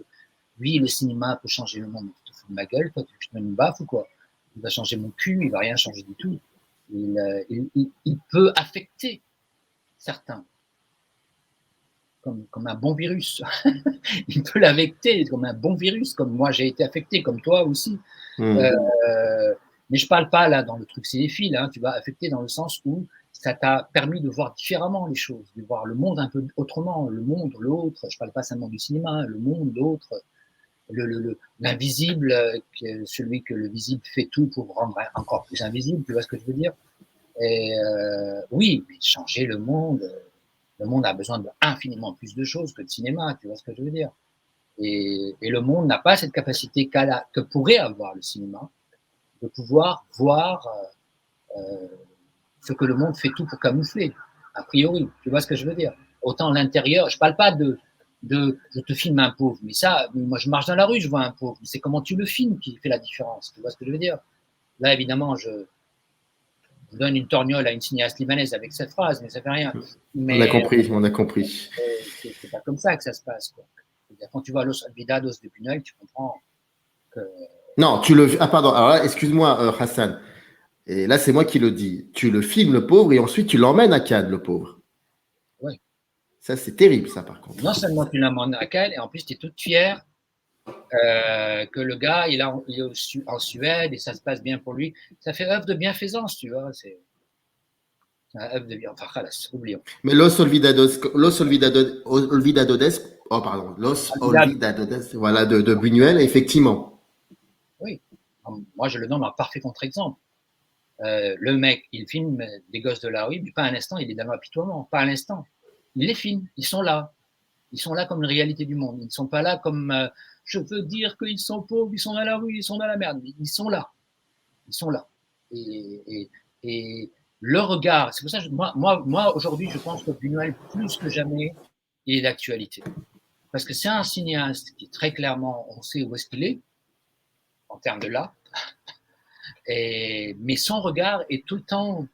oui, le cinéma peut changer le monde. Tu te fous de ma gueule, toi, tu te donnes une baffe ou quoi? Il va changer mon cul, il va rien changer du tout. Il peut affecter certains, comme un bon virus. Il peut l'affecter comme un bon virus, comme moi j'ai été affecté, comme toi aussi. Mais je parle pas là dans le truc cinéphile, hein, tu vas affecter dans le sens où ça t'a permis de voir différemment les choses, de voir le monde un peu autrement, le monde, l'autre. Je parle pas seulement du cinéma, le monde, l'autre, l'invisible, celui que le visible fait tout pour rendre encore plus invisible. Tu vois ce que je veux dire? Et oui, mais changer le monde a besoin d'infiniment plus de choses que de cinéma. Tu vois ce que je veux dire? Et le monde n'a pas cette capacité que pourrait avoir le cinéma, de pouvoir voir ce que le monde fait tout pour camoufler, a priori. Tu vois ce que je veux dire? Autant l'intérieur, je ne parle pas de je te filme un pauvre, mais ça, moi je marche dans la rue, je vois un pauvre, c'est comment tu le filmes qui fait la différence. Tu vois ce que je veux dire? Là, évidemment, je donne une torgnole à une cinéaste libanaise avec cette phrase, mais ça fait rien. Mais, on a compris. C'est pas comme ça que ça se passe, quoi. Quand tu vois Los Olvidados de Buñuel, tu comprends que. Non, ah pardon, alors là, excuse-moi Hassan. Et là, c'est moi qui le dis. Tu le filmes, le pauvre, et ensuite tu l'emmènes à Cannes, le pauvre. Oui. Ça, c'est terrible, ça, par contre. Non seulement tu l'emmènes à Cannes, et en plus tu es toute fière que le gars, il est en Suède et ça se passe bien pour lui. Ça fait œuvre de bienfaisance, tu vois. C'est œuvre de bienfaisance. Enfin, oublions. Mais oh pardon, Los Olvidados, voilà, de Buñuel, effectivement. Oui. Moi, je le donne en parfait contre-exemple. Le mec, il filme des gosses de la rue, mais pas un instant, il est dans l'apitoiement, pas un instant. Il les filme, ils sont là. Ils sont là comme une réalité du monde. Ils ne sont pas là comme je veux dire qu'ils sont pauvres, ils sont dans la rue, ils sont dans la merde. Ils sont là. Ils sont là. Et le regard, c'est pour ça que moi aujourd'hui, je pense que Buñuel, plus que jamais, il est d'actualité. Parce que c'est un cinéaste qui, très clairement, on sait où est-ce qu'il est, en termes de là. Mais son regard est tout le temps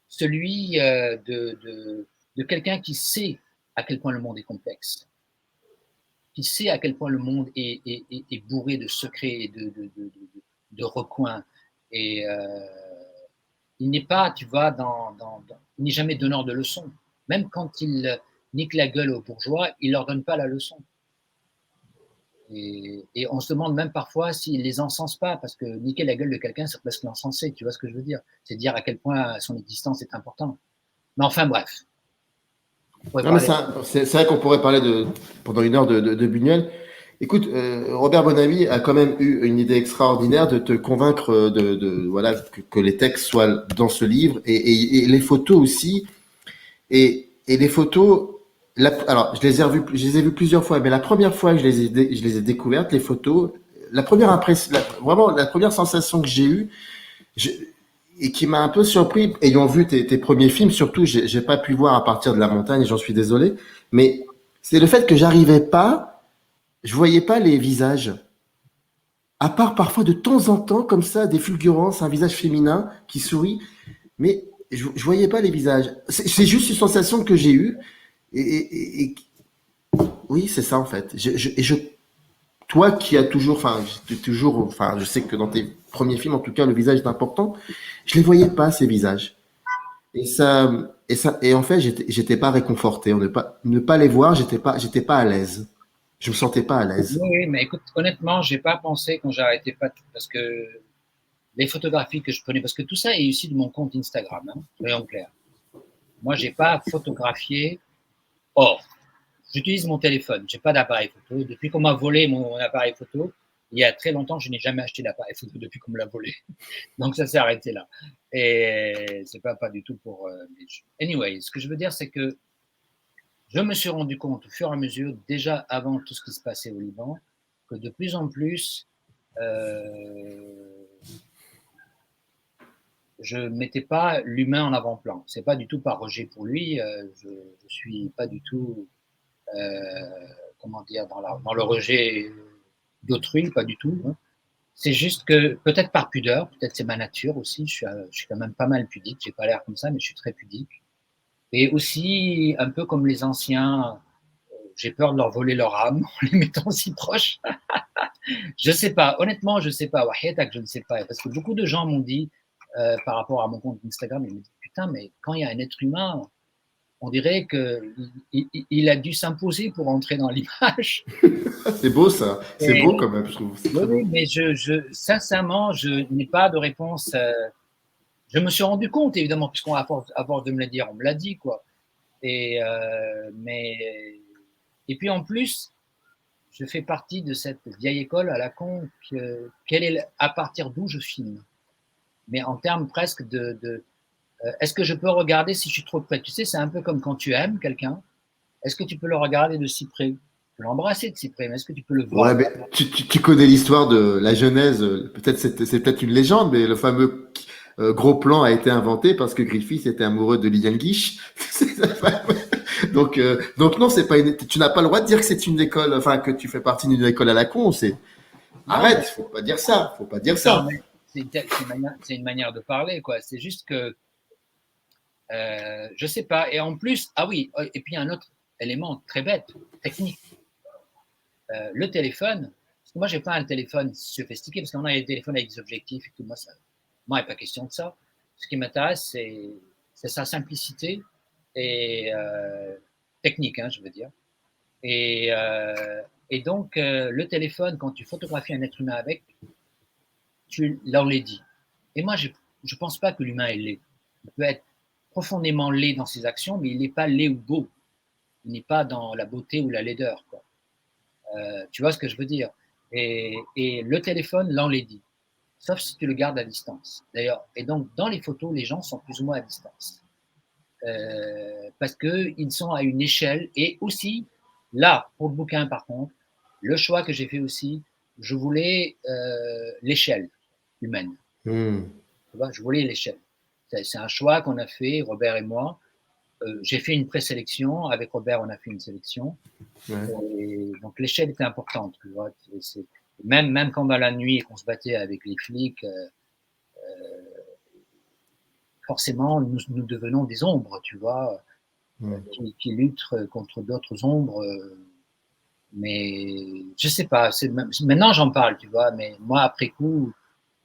celui de quelqu'un qui sait à quel point le monde est complexe, qui sait à quel point le monde est bourré de secrets et de recoins. Et il n'est pas, tu vois, il n'est jamais donneur de leçons. Même quand il nique la gueule aux bourgeois, il ne leur donne pas la leçon. Et on se demande même parfois s'il les encense pas, parce que niquer la gueule de quelqu'un, c'est presque l'encenser, tu vois ce que je veux dire? C'est dire à quel point son existence est importante. Mais enfin, bref. Non, mais c'est vrai qu'on pourrait parler pendant une heure de Buñuel. Écoute, Robert Bonamy a quand même eu une idée extraordinaire de te convaincre voilà, que les textes soient dans ce livre et les photos aussi. Et les photos, alors je les ai vues plusieurs fois, mais la première fois que je les ai découvertes, les photos, la première impression, vraiment la première sensation que j'ai eue, et qui m'a un peu surpris, ayant vu tes premiers films, surtout, j'ai pas pu voir à partir de la montagne, j'en suis désolé, mais c'est le fait que je voyais pas les visages. À part parfois de temps en temps, comme ça, des fulgurances, un visage féminin qui sourit, mais je voyais pas les visages. C'est juste une sensation que j'ai eue, et oui, c'est ça en fait. Toi qui as enfin, je sais que dans tes premiers films, en tout cas, le visage est important. Je les voyais pas ces visages. Et en fait, j'étais pas réconforté. Ne pas les voir, j'étais pas à l'aise. Je me sentais pas à l'aise. Oui, mais écoute, honnêtement, j'ai pas pensé quand j'ai arrêté parce que les photographies que je prenais, parce que tout ça est issu de mon compte Instagram, hein, soyons clairs. Moi, j'ai pas photographié. Or, j'utilise mon téléphone, j'ai pas d'appareil photo. Depuis qu'on m'a volé mon appareil photo, il y a très longtemps, je n'ai jamais acheté d'appareil photo depuis qu'on me l'a volé. Donc ça s'est arrêté là. Et c'est pas du tout pour. Anyway, ce que je veux dire, c'est que je me suis rendu compte au fur et à mesure, déjà avant tout ce qui se passait au Liban, que de plus en plus, je ne mettais pas l'humain en avant-plan. C'est pas du tout par rejet pour lui. Je suis pas du tout, comment dire, dans le rejet d'autrui, pas du tout. Hein. C'est juste que peut-être par pudeur, peut-être c'est ma nature aussi. Je suis quand même pas mal pudique. J'ai pas l'air comme ça, mais je suis très pudique. Et aussi un peu comme les anciens, j'ai peur de leur voler leur âme en les mettant si proches. Je sais pas, honnêtement, je sais pas. Wahiyatak, je ne sais pas. Parce que beaucoup de gens m'ont dit, par rapport à mon compte Instagram, ils me disent putain, mais quand il y a un être humain, on dirait qu'il a dû s'imposer pour entrer dans l'image. C'est beau ça. C'est Et, beau quand même, je trouve. C'est très oui, beau. mais sincèrement, je n'ai pas de réponse. Je me suis rendu compte, évidemment, puisqu'on à force de me le dire, on me l'a dit, quoi. Et puis en plus, je fais partie de cette vieille école à la con à partir d'où je filme. Mais en termes presque est-ce que je peux regarder si je suis trop près? Tu sais, c'est un peu comme quand tu aimes quelqu'un. Est-ce que tu peux le regarder de si près? Tu peux l'embrasser de si près, mais est-ce que tu peux le Ouais, voir? mais tu connais l'histoire de la Genèse. Peut-être c'est peut-être une légende, mais le fameux gros plan a été inventé parce que Griffith était amoureux de Liliane Guiche. Donc non, c'est pas tu n'as pas le droit de dire que c'est une école, enfin que tu fais partie d'une école à la con. Non, Arrête, faut pas dire ça, faut pas dire non, ça. mais c'est une manière de parler, quoi. C'est juste que je sais pas. Et en plus, ah oui, et puis un autre élément très bête, technique. Le téléphone, parce que moi, j'ai pas un téléphone sophistiqué, parce qu'on a des téléphones avec des objectifs et tout. Moi, il n'est pas question de ça. Ce qui m'intéresse, c'est sa simplicité et technique, hein, je veux dire. Et donc, le téléphone, quand tu photographies un être humain avec, tu l'enlaidis. Et moi, je ne pense pas que l'humain est laid. Il peut être profondément laid dans ses actions, mais il n'est pas laid ou beau. Il n'est pas dans la beauté ou la laideur, quoi. Tu vois ce que je veux dire? Et le téléphone l'enlaidit, sauf si tu le gardes à distance. D'ailleurs, et donc dans les photos, les gens sont plus ou moins à distance parce qu'ils sont à une échelle. Et aussi, là, pour le bouquin, par contre, le choix que j'ai fait aussi, je voulais l'échelle humaine. Hmm. Tu vois, je voulais l'échelle. C'est un choix qu'on a fait, Robert et moi. J'ai fait une présélection. Avec Robert, on a fait une sélection. Ouais. Et donc l'échelle était importante. Tu vois. Même quand dans la nuit et qu'on se battait avec les flics, forcément, nous devenons des ombres, tu vois, qui luttent contre d'autres ombres. Mais je sais pas. Maintenant, j'en parle, tu vois. Mais moi, après coup,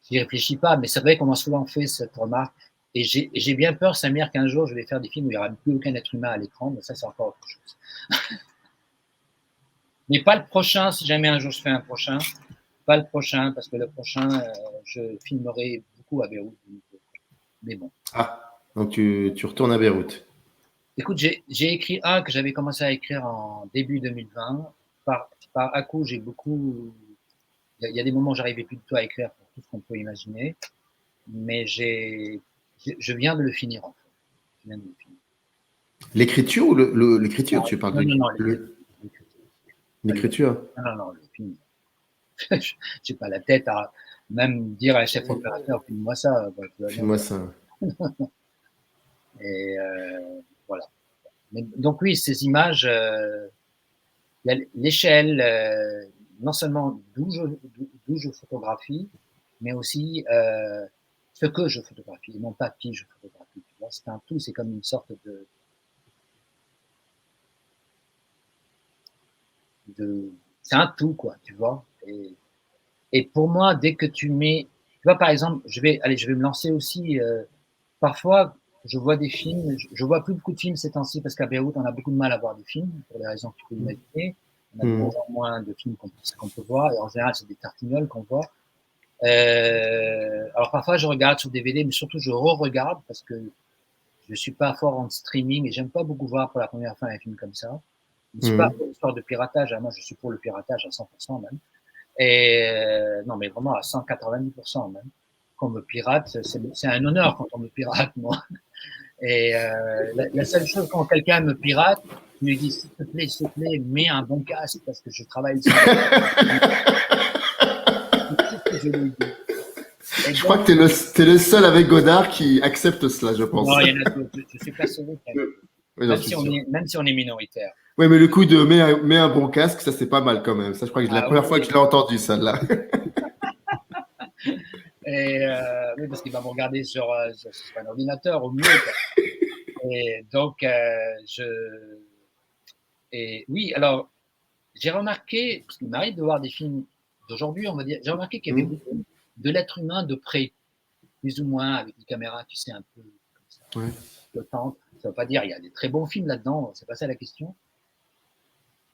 j'y réfléchis pas. Mais c'est vrai qu'on m'a souvent fait cette remarque. Et j'ai bien peur, Samir, qu'un jour, je vais faire des films où il n'y aura plus aucun être humain à l'écran. Mais ça, c'est encore autre chose. Mais pas le prochain, si jamais un jour je fais un prochain. Pas le prochain, parce que le prochain, je filmerai beaucoup à Beyrouth. Mais bon. Ah, donc tu retournes à Beyrouth. Écoute, j'ai écrit un que j'avais commencé à écrire en début 2020. À coup, j'ai beaucoup. Il y a des moments où j'arrivais plus du tout à écrire pour tout ce qu'on peut imaginer. Mais je viens de le finir, en fait. Je viens de le finir. L'écriture ou l'écriture, tu parles de Non, l'écriture. non, le film. J'ai pas la tête à même dire à un chef opérateur, filme-moi ça. Fais-moi ça. Et voilà. Mais, donc oui, ces images, il y a l'échelle, non seulement d'où je photographie, mais aussi ce que je photographie, et non pas qui je photographie. C'est un tout, c'est comme une sorte c'est un tout, quoi, tu vois. Et pour moi, dès que tu mets, tu vois, par exemple, je vais me lancer aussi. Parfois, je vois des films, je vois plus beaucoup de films ces temps-ci parce qu'à Beyrouth, on a beaucoup de mal à voir des films pour les raisons que tu peux imaginer. On a de moins en moins de films qu'on peut voir et en général, c'est des tartignoles qu'on voit. Alors parfois, je regarde sur DVD, mais surtout, je re-regarde parce que je suis pas fort en streaming et j'aime pas beaucoup voir pour la première fois un film comme ça. Je suis pas pour l'histoire de piratage, hein. Moi, je suis pour le piratage à 100% même. Et non, mais vraiment à 190% même. Qu'on me pirate, c'est un honneur quand on me pirate, moi. Et la seule chose quand quelqu'un me pirate, je lui dis s'il te plaît, mets un bon casque parce que je travaille sur. Je crois que t'es le seul avec Godard qui accepte cela, je pense. Non, il y en a d'autres. Je suis persuadé qu'il y en a d'autres. Oui, Même si on est minoritaire. Oui, mais le coup de mets un bon casque, ça c'est pas mal quand même. Ça, je crois que c'est la première fois que je l'ai entendu, ça là. Et oui, parce qu'il va me regarder sur un ordinateur au mieux. Et donc, et oui, alors, j'ai remarqué, parce qu'il m'arrive de voir des films d'aujourd'hui, on va dire, j'ai remarqué qu'il y avait beaucoup de l'être humain de près, plus ou moins, avec une caméra, tu sais, un peu comme ça, flottante. Ça ne veut pas dire, il y a des très bons films là-dedans, c'est pas ça la question.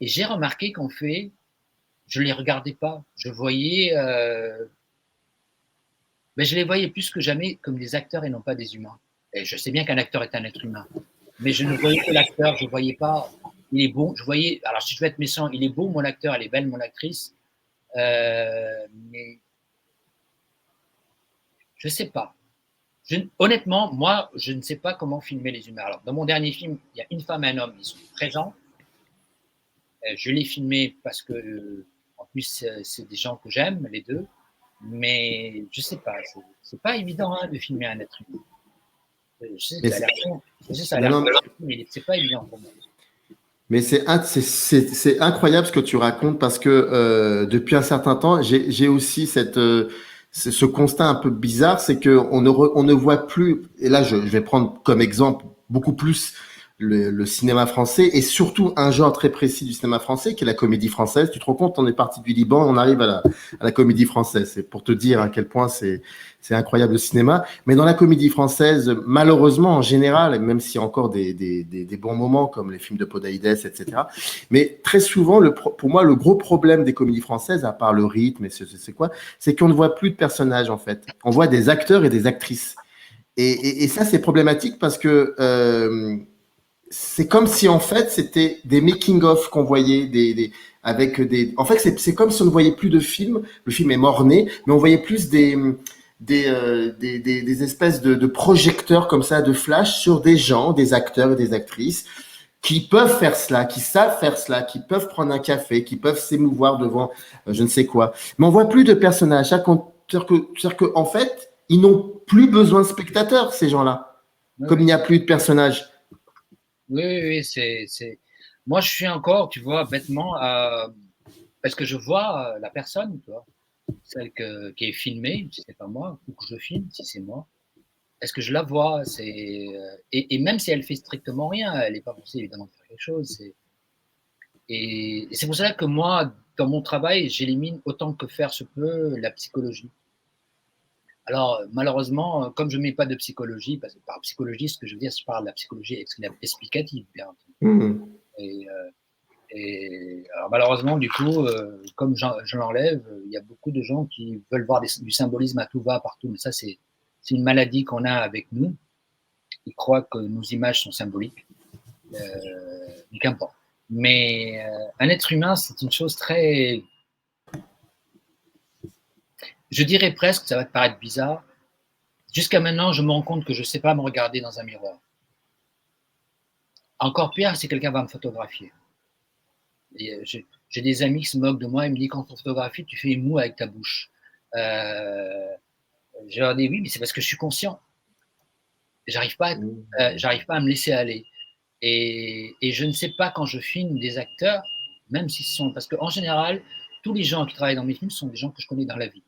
Et j'ai remarqué qu'en fait, je ne les regardais pas. Mais je les voyais plus que jamais comme des acteurs et non pas des humains. Et je sais bien qu'un acteur est un être humain, mais je ne voyais que l'acteur, je ne voyais pas, il est bon, je voyais, alors si je veux être méchant, il est beau mon acteur, elle est belle mon actrice, mais je ne sais pas. Honnêtement, moi, je ne sais pas comment filmer les humains. Alors, dans mon dernier film, il y a une femme et un homme, ils sont présents. Je l'ai filmé parce que, en plus, c'est des gens que j'aime, les deux. Mais je sais pas, c'est pas évident hein, de filmer un être humain. Je sais que ça a l'air mais c'est pas évident pour moi. Mais c'est incroyable ce que tu racontes parce que depuis un certain temps, j'ai aussi ce constat un peu bizarre, c'est que on ne voit plus. Et là, je vais prendre comme exemple beaucoup plus le cinéma français et surtout un genre très précis du cinéma français qui est la comédie française. Tu te rends compte, on est parti du Liban, on arrive à la comédie française. C'est pour te dire à quel point c'est incroyable le cinéma. Mais dans la comédie française, malheureusement, en général, même s'il y a encore des bons moments comme les films de Podalides, etc. Mais très souvent, pour moi, le gros problème des comédies françaises, à part le rythme et c'est quoi, c'est qu'on ne voit plus de personnages en fait. On voit des acteurs et des actrices. Et ça, c'est problématique parce que c'est comme si en fait c'était des making-of qu'on voyait en fait c'est comme si on ne voyait plus de film. Le film est mort-né, mais on voyait plus des espèces de projecteurs comme ça de flash sur des gens, des acteurs et des actrices qui peuvent faire cela, qui savent faire cela, qui peuvent prendre un café, qui peuvent s'émouvoir devant je ne sais quoi. Mais on voit plus de personnages. C'est-à-dire que en fait ils n'ont plus besoin de spectateurs ces gens-là, comme il n'y a plus de personnages. Oui, moi je suis encore, tu vois, bêtement, parce que je vois la personne, tu vois, celle qui est filmée, si c'est pas moi, ou que je filme, si c'est moi. est-ce que je la vois? Et même si elle fait strictement rien, elle n'est pas forcée évidemment de faire quelque chose. Et c'est pour cela que moi, dans mon travail, j'élimine autant que faire se peut la psychologie. Alors, malheureusement, comme je ne mets pas de psychologie, parce que par psychologie, ce que je veux dire, je parle de la psychologie explicative, bien entendu. Mhm. Et alors, malheureusement, du coup, comme je l'enlève, il y a beaucoup de gens qui veulent voir du symbolisme à tout va, partout. Mais ça, c'est une maladie qu'on a avec nous. Ils croient que nos images sont symboliques. Mais qu'importe. Mais un être humain, c'est une chose très... Je dirais presque, ça va te paraître bizarre, jusqu'à maintenant, je me rends compte que je ne sais pas me regarder dans un miroir. Encore pire, si quelqu'un va me photographier. J'ai des amis qui se moquent de moi, ils me disent quand on photographie, tu fais une moue avec ta bouche. Je leur dis oui, mais c'est parce que je suis conscient. J'arrive pas à me laisser aller. Et je ne sais pas quand je filme des acteurs, même s'ils sont... Parce qu'en général, tous les gens qui travaillent dans mes films sont des gens que je connais dans la vie.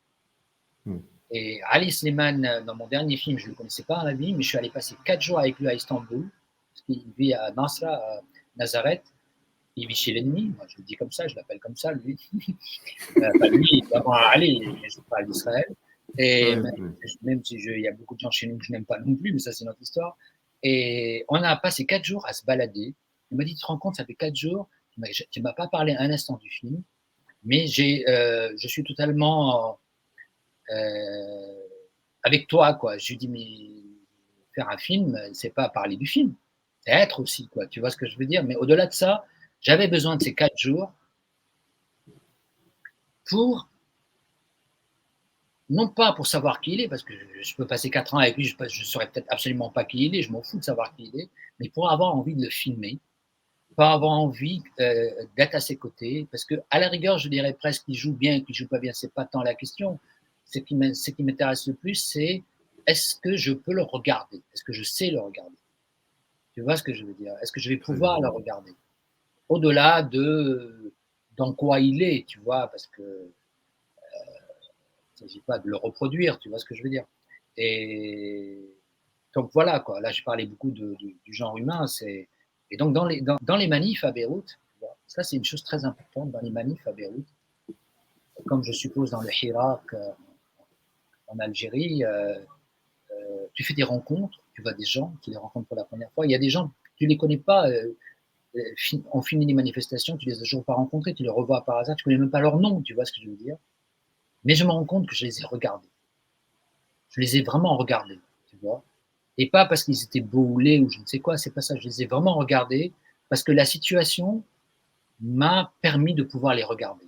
Et Ali Slimane, dans mon dernier film, je ne le connaissais pas dans la vie, mais je suis allé passer 4 jours avec lui à Istanbul, parce qu'il vit à Nasra, à Nazareth. Il vit chez l'ennemi, moi je le dis comme ça, je l'appelle comme ça, lui. Enfin, lui, Ali, je parle d'Israël. Et même si il y a beaucoup de gens chez nous que je n'aime pas non plus, mais ça c'est notre histoire. Et on a passé 4 jours à se balader. Il m'a dit, tu te rends compte, ça fait 4 jours, tu ne m'as pas parlé un instant du film, mais je suis totalement avec toi, quoi. Je lui dis, mais faire un film, c'est pas parler du film, c'est être aussi, quoi. Tu vois ce que je veux dire? Mais au-delà de ça, j'avais besoin de ces 4 jours pour, non pas pour savoir qui il est, parce que je peux passer 4 ans avec lui, je ne saurais peut-être absolument pas qui il est, je m'en fous de savoir qui il est, mais pour avoir envie de le filmer, pour avoir envie d'être à ses côtés, parce que à la rigueur, je dirais presque qu'il joue bien, qu'il joue pas bien, c'est pas tant la question. Ce qui m'intéresse le plus, c'est est-ce que je peux le regarder? Est-ce que je sais le regarder? Tu vois ce que je veux dire? Est-ce que je vais pouvoir le regarder? Au-delà dans quoi il est, tu vois, parce que il ne s'agit pas de le reproduire, tu vois ce que je veux dire? Et donc voilà, quoi. Là, je parlais beaucoup du genre humain. Et donc, dans les manifs à Beyrouth, ça, c'est une chose très importante dans les manifs à Beyrouth. Comme je suppose dans le Hirak, en Algérie, tu fais des rencontres, tu vois des gens, tu les rencontres pour la première fois. Il y a des gens, tu ne les connais pas, on finit les manifestations, tu les as toujours pas rencontrés, tu les revois par hasard, tu ne connais même pas leur nom, tu vois ce que je veux dire. Mais je me rends compte que je les ai regardés. Je les ai vraiment regardés, tu vois. Et pas parce qu'ils étaient beaux ou laids ou je ne sais quoi, c'est pas ça. Je les ai vraiment regardés parce que la situation m'a permis de pouvoir les regarder.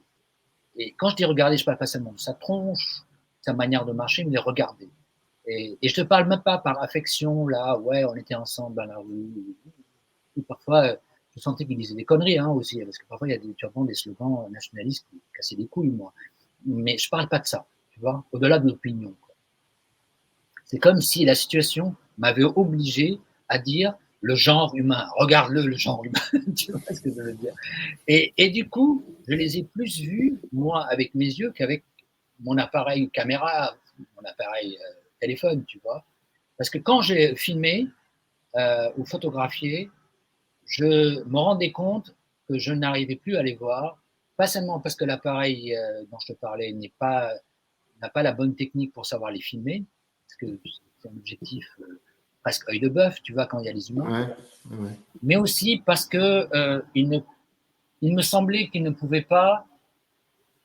Et quand je dis regarder, je parle pas seulement de sa tronche, sa manière de marcher, mais les regarder. Et je te parle même pas par affection, là, ouais, on était ensemble dans la rue. Ou parfois, je sentais qu'ils disaient des conneries aussi, parce que parfois, il y a tu entends des slogans nationalistes qui cassaient les couilles, moi. Mais je parle pas de ça, tu vois, au-delà de l'opinion. C'est comme si la situation m'avait obligé à dire le genre humain, regarde-le, le genre humain, tu vois ce que je veux dire. Et du coup, je les ai plus vus, moi, avec mes yeux qu'avec mon appareil caméra, mon appareil téléphone, tu vois. Parce que quand j'ai filmé ou photographié, je me rendais compte que je n'arrivais plus à les voir, pas seulement parce que l'appareil dont je te parlais n'a pas la bonne technique pour savoir les filmer, parce que c'est un objectif presque œil de bœuf, tu vois, quand il y a les humains, mais aussi parce que il me semblait qu'il ne pouvait pas,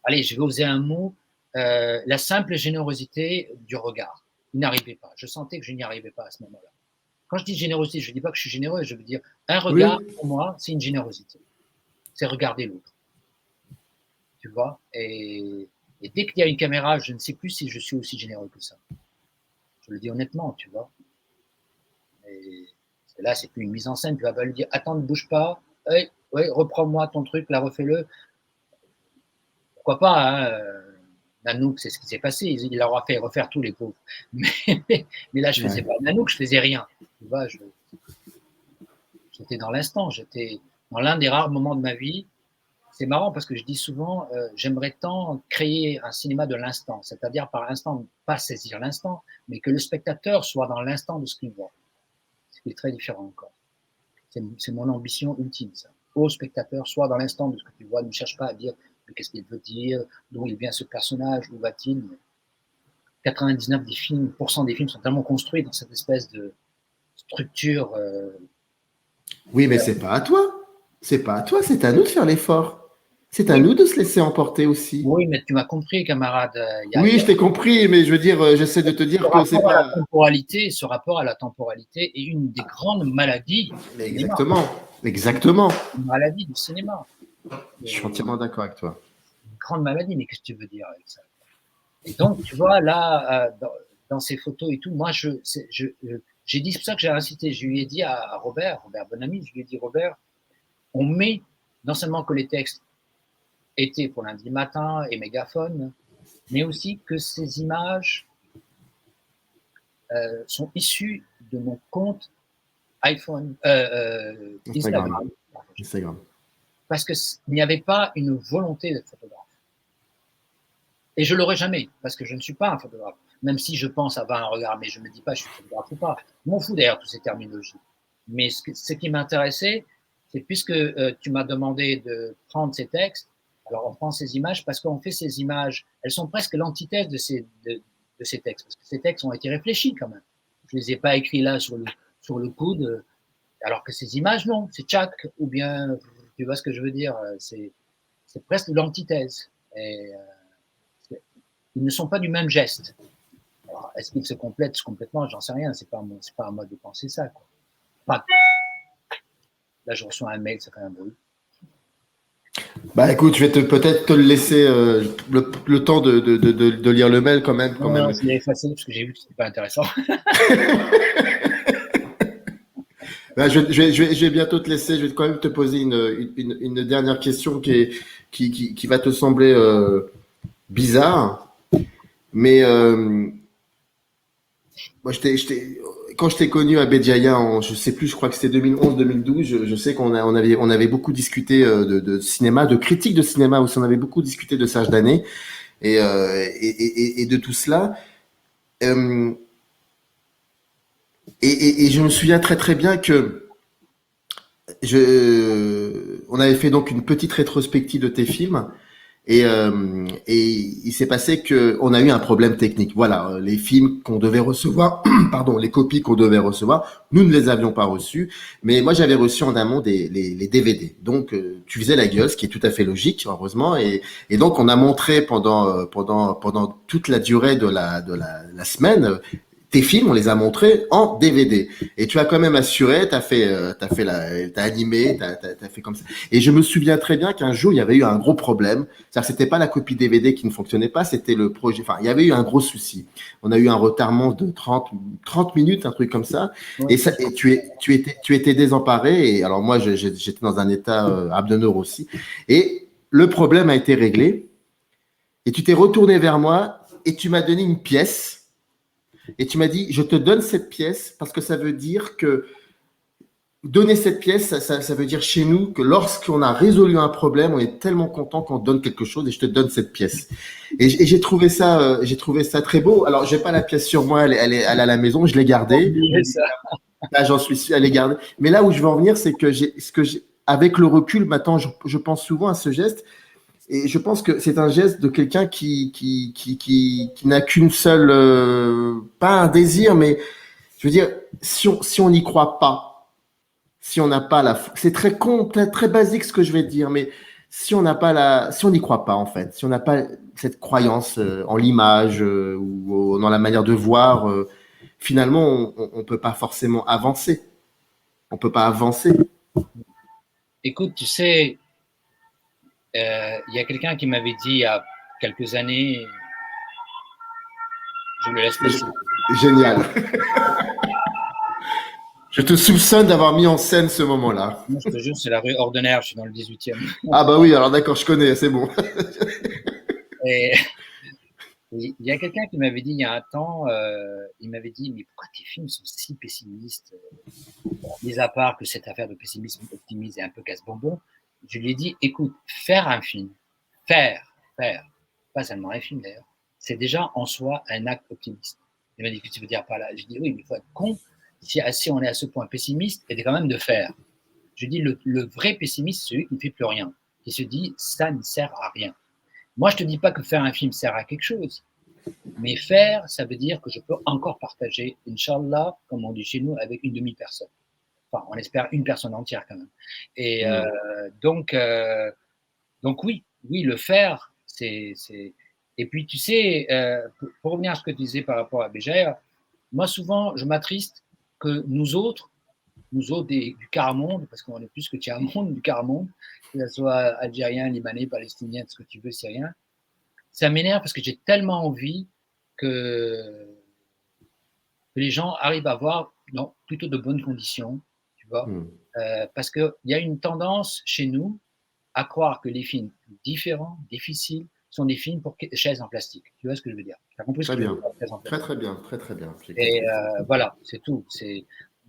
allez, je vais oser un mot, la simple générosité du regard. Il n'arrivait pas. Je sentais que je n'y arrivais pas à ce moment-là. Quand je dis générosité, je ne dis pas que je suis généreux, je veux dire un regard, pour moi, c'est une générosité. C'est regarder l'autre. Tu vois, et dès qu'il y a une caméra, je ne sais plus si je suis aussi généreux que ça. Je le dis honnêtement, tu vois. Et là, c'est plus une mise en scène. Tu vas pas lui dire, attends, ne bouge pas. Hey, ouais, reprends-moi ton truc, là, refais-le. Pourquoi pas, Nanook, c'est ce qui s'est passé. Il leur a fait refaire tous les pauvres. Mais là, je faisais pas Nanook, je faisais rien. Tu vois, j'étais dans l'instant. J'étais dans l'un des rares moments de ma vie. c'est marrant parce que je dis souvent, j'aimerais tant créer un cinéma de l'instant, c'est-à-dire par l'instant, pas saisir l'instant, mais que le spectateur soit dans l'instant de ce qu'il voit, ce qui est très différent encore. C'est mon ambition ultime, ça. Au spectateur, soit dans l'instant de ce que tu vois, ne cherche pas à dire qu'est-ce qu'il veut dire, d'où il vient ce personnage, où va-t-il. 99% des films sont tellement construits dans cette espèce de structure. Oui, mais c'est pas à toi. C'est pas à toi, c'est à nous de faire l'effort. C'est à Oui, nous de se laisser emporter aussi. oui, mais tu m'as compris, camarade. Oui, je t'ai compris, mais je veux dire, j'essaie de te dire que c'est pas. Ce rapport à la temporalité est une des grandes maladies du cinéma. Exactement, exactement. Une maladie du cinéma. Je suis entièrement d'accord avec toi. Une grande maladie, mais qu'est-ce que tu veux dire avec ça? Et donc, tu vois, là, dans ces photos et tout, moi, j'ai dit, c'est pour ça que j'ai incité, je lui ai dit à Robert Bonamy, je lui ai dit, Robert, on met non seulement que les textes étaient pour lundi matin et mégaphone, mais aussi que ces images sont issues de mon compte iPhone, Instagram. Instagram. Parce qu'il n'y avait pas une volonté d'être photographe. Et je l'aurai jamais, parce que je ne suis pas un photographe. Même si je pense avoir un regard, mais je ne me dis pas je suis photographe ou pas. Je m'en fous d'ailleurs toutes ces terminologies. Mais ce qui m'intéressait, c'est puisque tu m'as demandé de prendre ces textes, alors on prend ces images parce qu'on fait ces images, elles sont presque l'antithèse de ces textes, parce que ces textes ont été réfléchis quand même. Je ne les ai pas écrits là sur le coude, alors que ces images, non, c'est tchac, ou bien, tu vois ce que je veux dire, c'est presque l'antithèse. Et ils ne sont pas du même geste. Alors, est-ce qu'ils se complètent complètement? J'en sais rien, c'est pas à moi de penser ça, quoi. Enfin, là, je reçois un mail, ça fait un bruit. Bah écoute, je vais peut-être te le laisser le temps de lire le mail quand même. Non, je l'ai effacé parce que j'ai vu que c'était pas intéressant. Bah, je vais bientôt te laisser. Je vais quand même te poser une dernière question qui va te sembler bizarre. Mais moi, quand je t'ai connu à Béjaïa, je sais plus, je crois que c'était 2011-2012, je sais qu'on avait beaucoup discuté de cinéma, de critiques de cinéma aussi. On avait beaucoup discuté de Serge Danet et de tout cela. Et je me souviens très très bien que on avait fait donc une petite rétrospective de tes films. Et il s'est passé que on a eu un problème technique. Voilà, les films qu'on devait recevoir, pardon, les copies qu'on devait recevoir, nous ne les avions pas reçues. Mais moi, j'avais reçu en amont les DVD. Donc, tu faisais la gueule, ce qui est tout à fait logique, heureusement. Et donc, on a montré pendant toute la durée de la semaine. Tes films, on les a montrés en DVD. Et tu as quand même assuré, t'as animé, t'as fait comme ça. Et je me souviens très bien qu'un jour, il y avait eu un gros problème. C'est-à-dire que c'était pas la copie DVD qui ne fonctionnait pas, c'était le projet. Enfin, il y avait eu un gros souci. On a eu un retardement de 30 minutes, un truc comme ça. Ouais. Et tu étais désemparé. Et alors moi, j'étais dans un état abdominal aussi. Et le problème a été réglé. Et tu t'es retourné vers moi et tu m'as donné une pièce. Et tu m'as dit, je te donne cette pièce parce que ça veut dire que donner cette pièce, ça veut dire chez nous que lorsqu'on a résolu un problème, on est tellement content qu'on donne quelque chose et je te donne cette pièce. Et j'ai trouvé ça très beau. Alors, j'ai pas la pièce sur moi, elle est à la maison, je l'ai gardée. Là, j'en suis sûr, elle est gardée. Mais là où je veux en venir, c'est que avec le recul, maintenant, je pense souvent à ce geste. Et je pense que c'est un geste de quelqu'un qui n'a qu'une seule, pas un désir, mais je veux dire, si on n'y croit pas, si on n'a pas c'est très con, très basique ce que je vais te dire, mais si on n'y croit pas en fait, si on n'a pas cette croyance en l'image ou dans la manière de voir, finalement, on peut pas forcément avancer. On peut pas avancer. Écoute, tu sais, il y a quelqu'un qui m'avait dit il y a quelques années, je le laisse passer. Génial. Je te soupçonne d'avoir mis en scène ce moment-là. Non, je te jure, c'est la rue Ordener, je suis dans le 18e. Ah bah oui, alors d'accord, je connais, c'est bon. Et il y a quelqu'un qui m'avait dit il y a un temps, il m'avait dit, mais pourquoi tes films sont si pessimistes, mis à part que cette affaire de pessimisme optimiste est un peu casse-bonbon, je lui ai dit, écoute, faire, pas seulement un film d'ailleurs, c'est déjà en soi un acte optimiste. Il m'a dit, qu'est-ce que tu veux dire par là? Je dis, oui, mais il faut être con. Si on est à ce point pessimiste, c'est quand même de faire. Je dis, le vrai pessimiste, c'est celui qui ne fait plus rien, qui se dit, ça ne sert à rien. Moi, je ne te dis pas que faire un film sert à quelque chose, mais faire, ça veut dire que je peux encore partager, Inch'Allah, comme on dit chez nous, avec une demi-personne. Enfin, on espère une personne entière quand même. Et donc, oui, le faire, c'est. Et puis, tu sais, pour revenir à ce que tu disais par rapport à Béjaïa, moi, souvent, je m'attriste que nous autres du quart-monde, parce qu'on est plus que tiers-monde, du quart-monde, que ce soit algérien, libanais, palestinien, ce que tu veux, syrien, ça m'énerve parce que j'ai tellement envie que les gens arrivent à avoir plutôt de bonnes conditions, tu vois, parce qu'il y a une tendance chez nous à croire que les films différents, difficiles, sont des films pour chaises en plastique. Tu vois ce que je veux dire? Tu as compris ce Très que je veux bien. dire? Très bien. Très bien. Et voilà, c'est tout.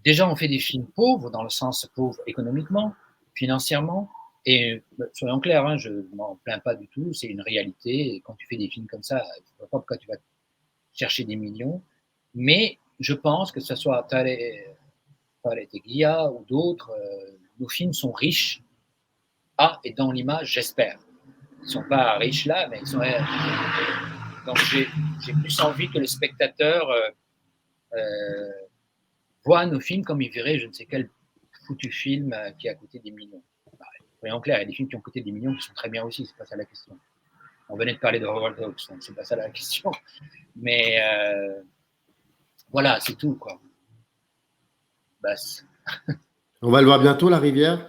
Déjà, on fait des films pauvres, dans le sens pauvre économiquement, financièrement. Et soyons clairs, hein, je ne m'en plains pas du tout, c'est une réalité. Et quand tu fais des films comme ça, je ne vois pas pourquoi tu vas chercher des millions. Mais je pense que ce soit Tarek Teguia ou d'autres, nos films sont riches et dans l'image, j'espère. Ils ne sont pas riches là, mais ils sont. Donc j'ai plus envie que le spectateur voit nos films comme il verrait je ne sais quel foutu film qui a coûté des millions. Bah, soyons clairs, il y a des films qui ont coûté des millions qui sont très bien aussi, c'est pas ça la question. On venait de parler de Howard Hawks, donc c'est pas ça la question. Mais voilà, c'est tout, quoi. Basse. On va le voir bientôt, La Rivière?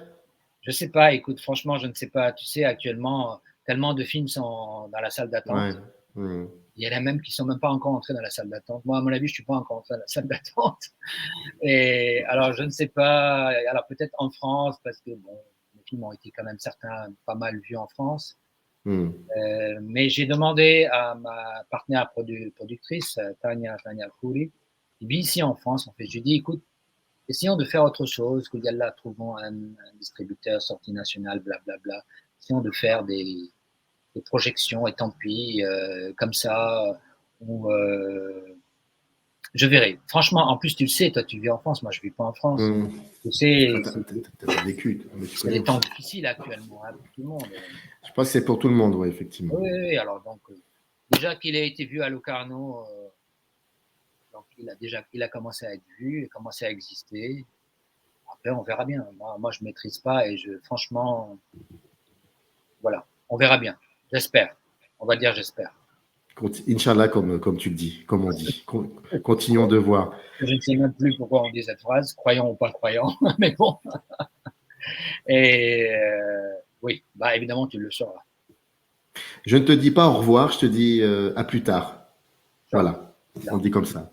Je sais pas, écoute, franchement, je ne sais pas. Tu sais, actuellement, tellement de films sont dans la salle d'attente. Ouais. Il y en a même qui sont même pas encore entrés dans la salle d'attente. Moi, à mon avis, je suis pas encore entré dans la salle d'attente. Et alors, je ne sais pas. Alors, peut-être en France, parce que bon, les films ont été quand même certains pas mal vus en France. Mais j'ai demandé à ma partenaire productrice, Tania Khouri, et bien ici en France, en fait, j'ai dit, écoute, essayons de faire autre chose, que là, trouvons un distributeur, sortie nationale, blablabla. Essayons de faire des projections, et tant pis, comme ça, où je verrai. Franchement, en plus, tu le sais, toi, tu vis en France, moi, je ne vis pas en France. Tu sais, c'est des temps difficiles actuellement hein, pour tout le monde. Je pense que c'est pour tout le monde, oui, effectivement. Oui, alors donc, déjà qu'il a été vu à Locarno, donc il a commencé à être vu, il a commencé à exister. Après, on verra bien. Moi je ne maîtrise pas et franchement, voilà, on verra bien. J'espère. On va dire j'espère. Inch'Allah, comme tu le dis, comme on dit. Continuons de voir. Je ne sais même plus pourquoi on dit cette phrase, croyant ou pas croyant, mais bon. Et oui, bah évidemment, tu le sauras. Je ne te dis pas au revoir, je te dis à plus tard. Voilà, on dit comme ça.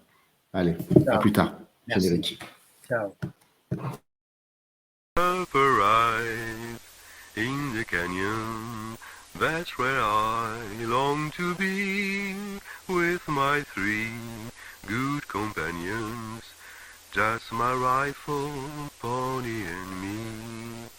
Allez, à plus tard. Merci. Générique. Ciao. In the canyon, that's where I long to be, with my 3 good companions, just my rifle, pony and me.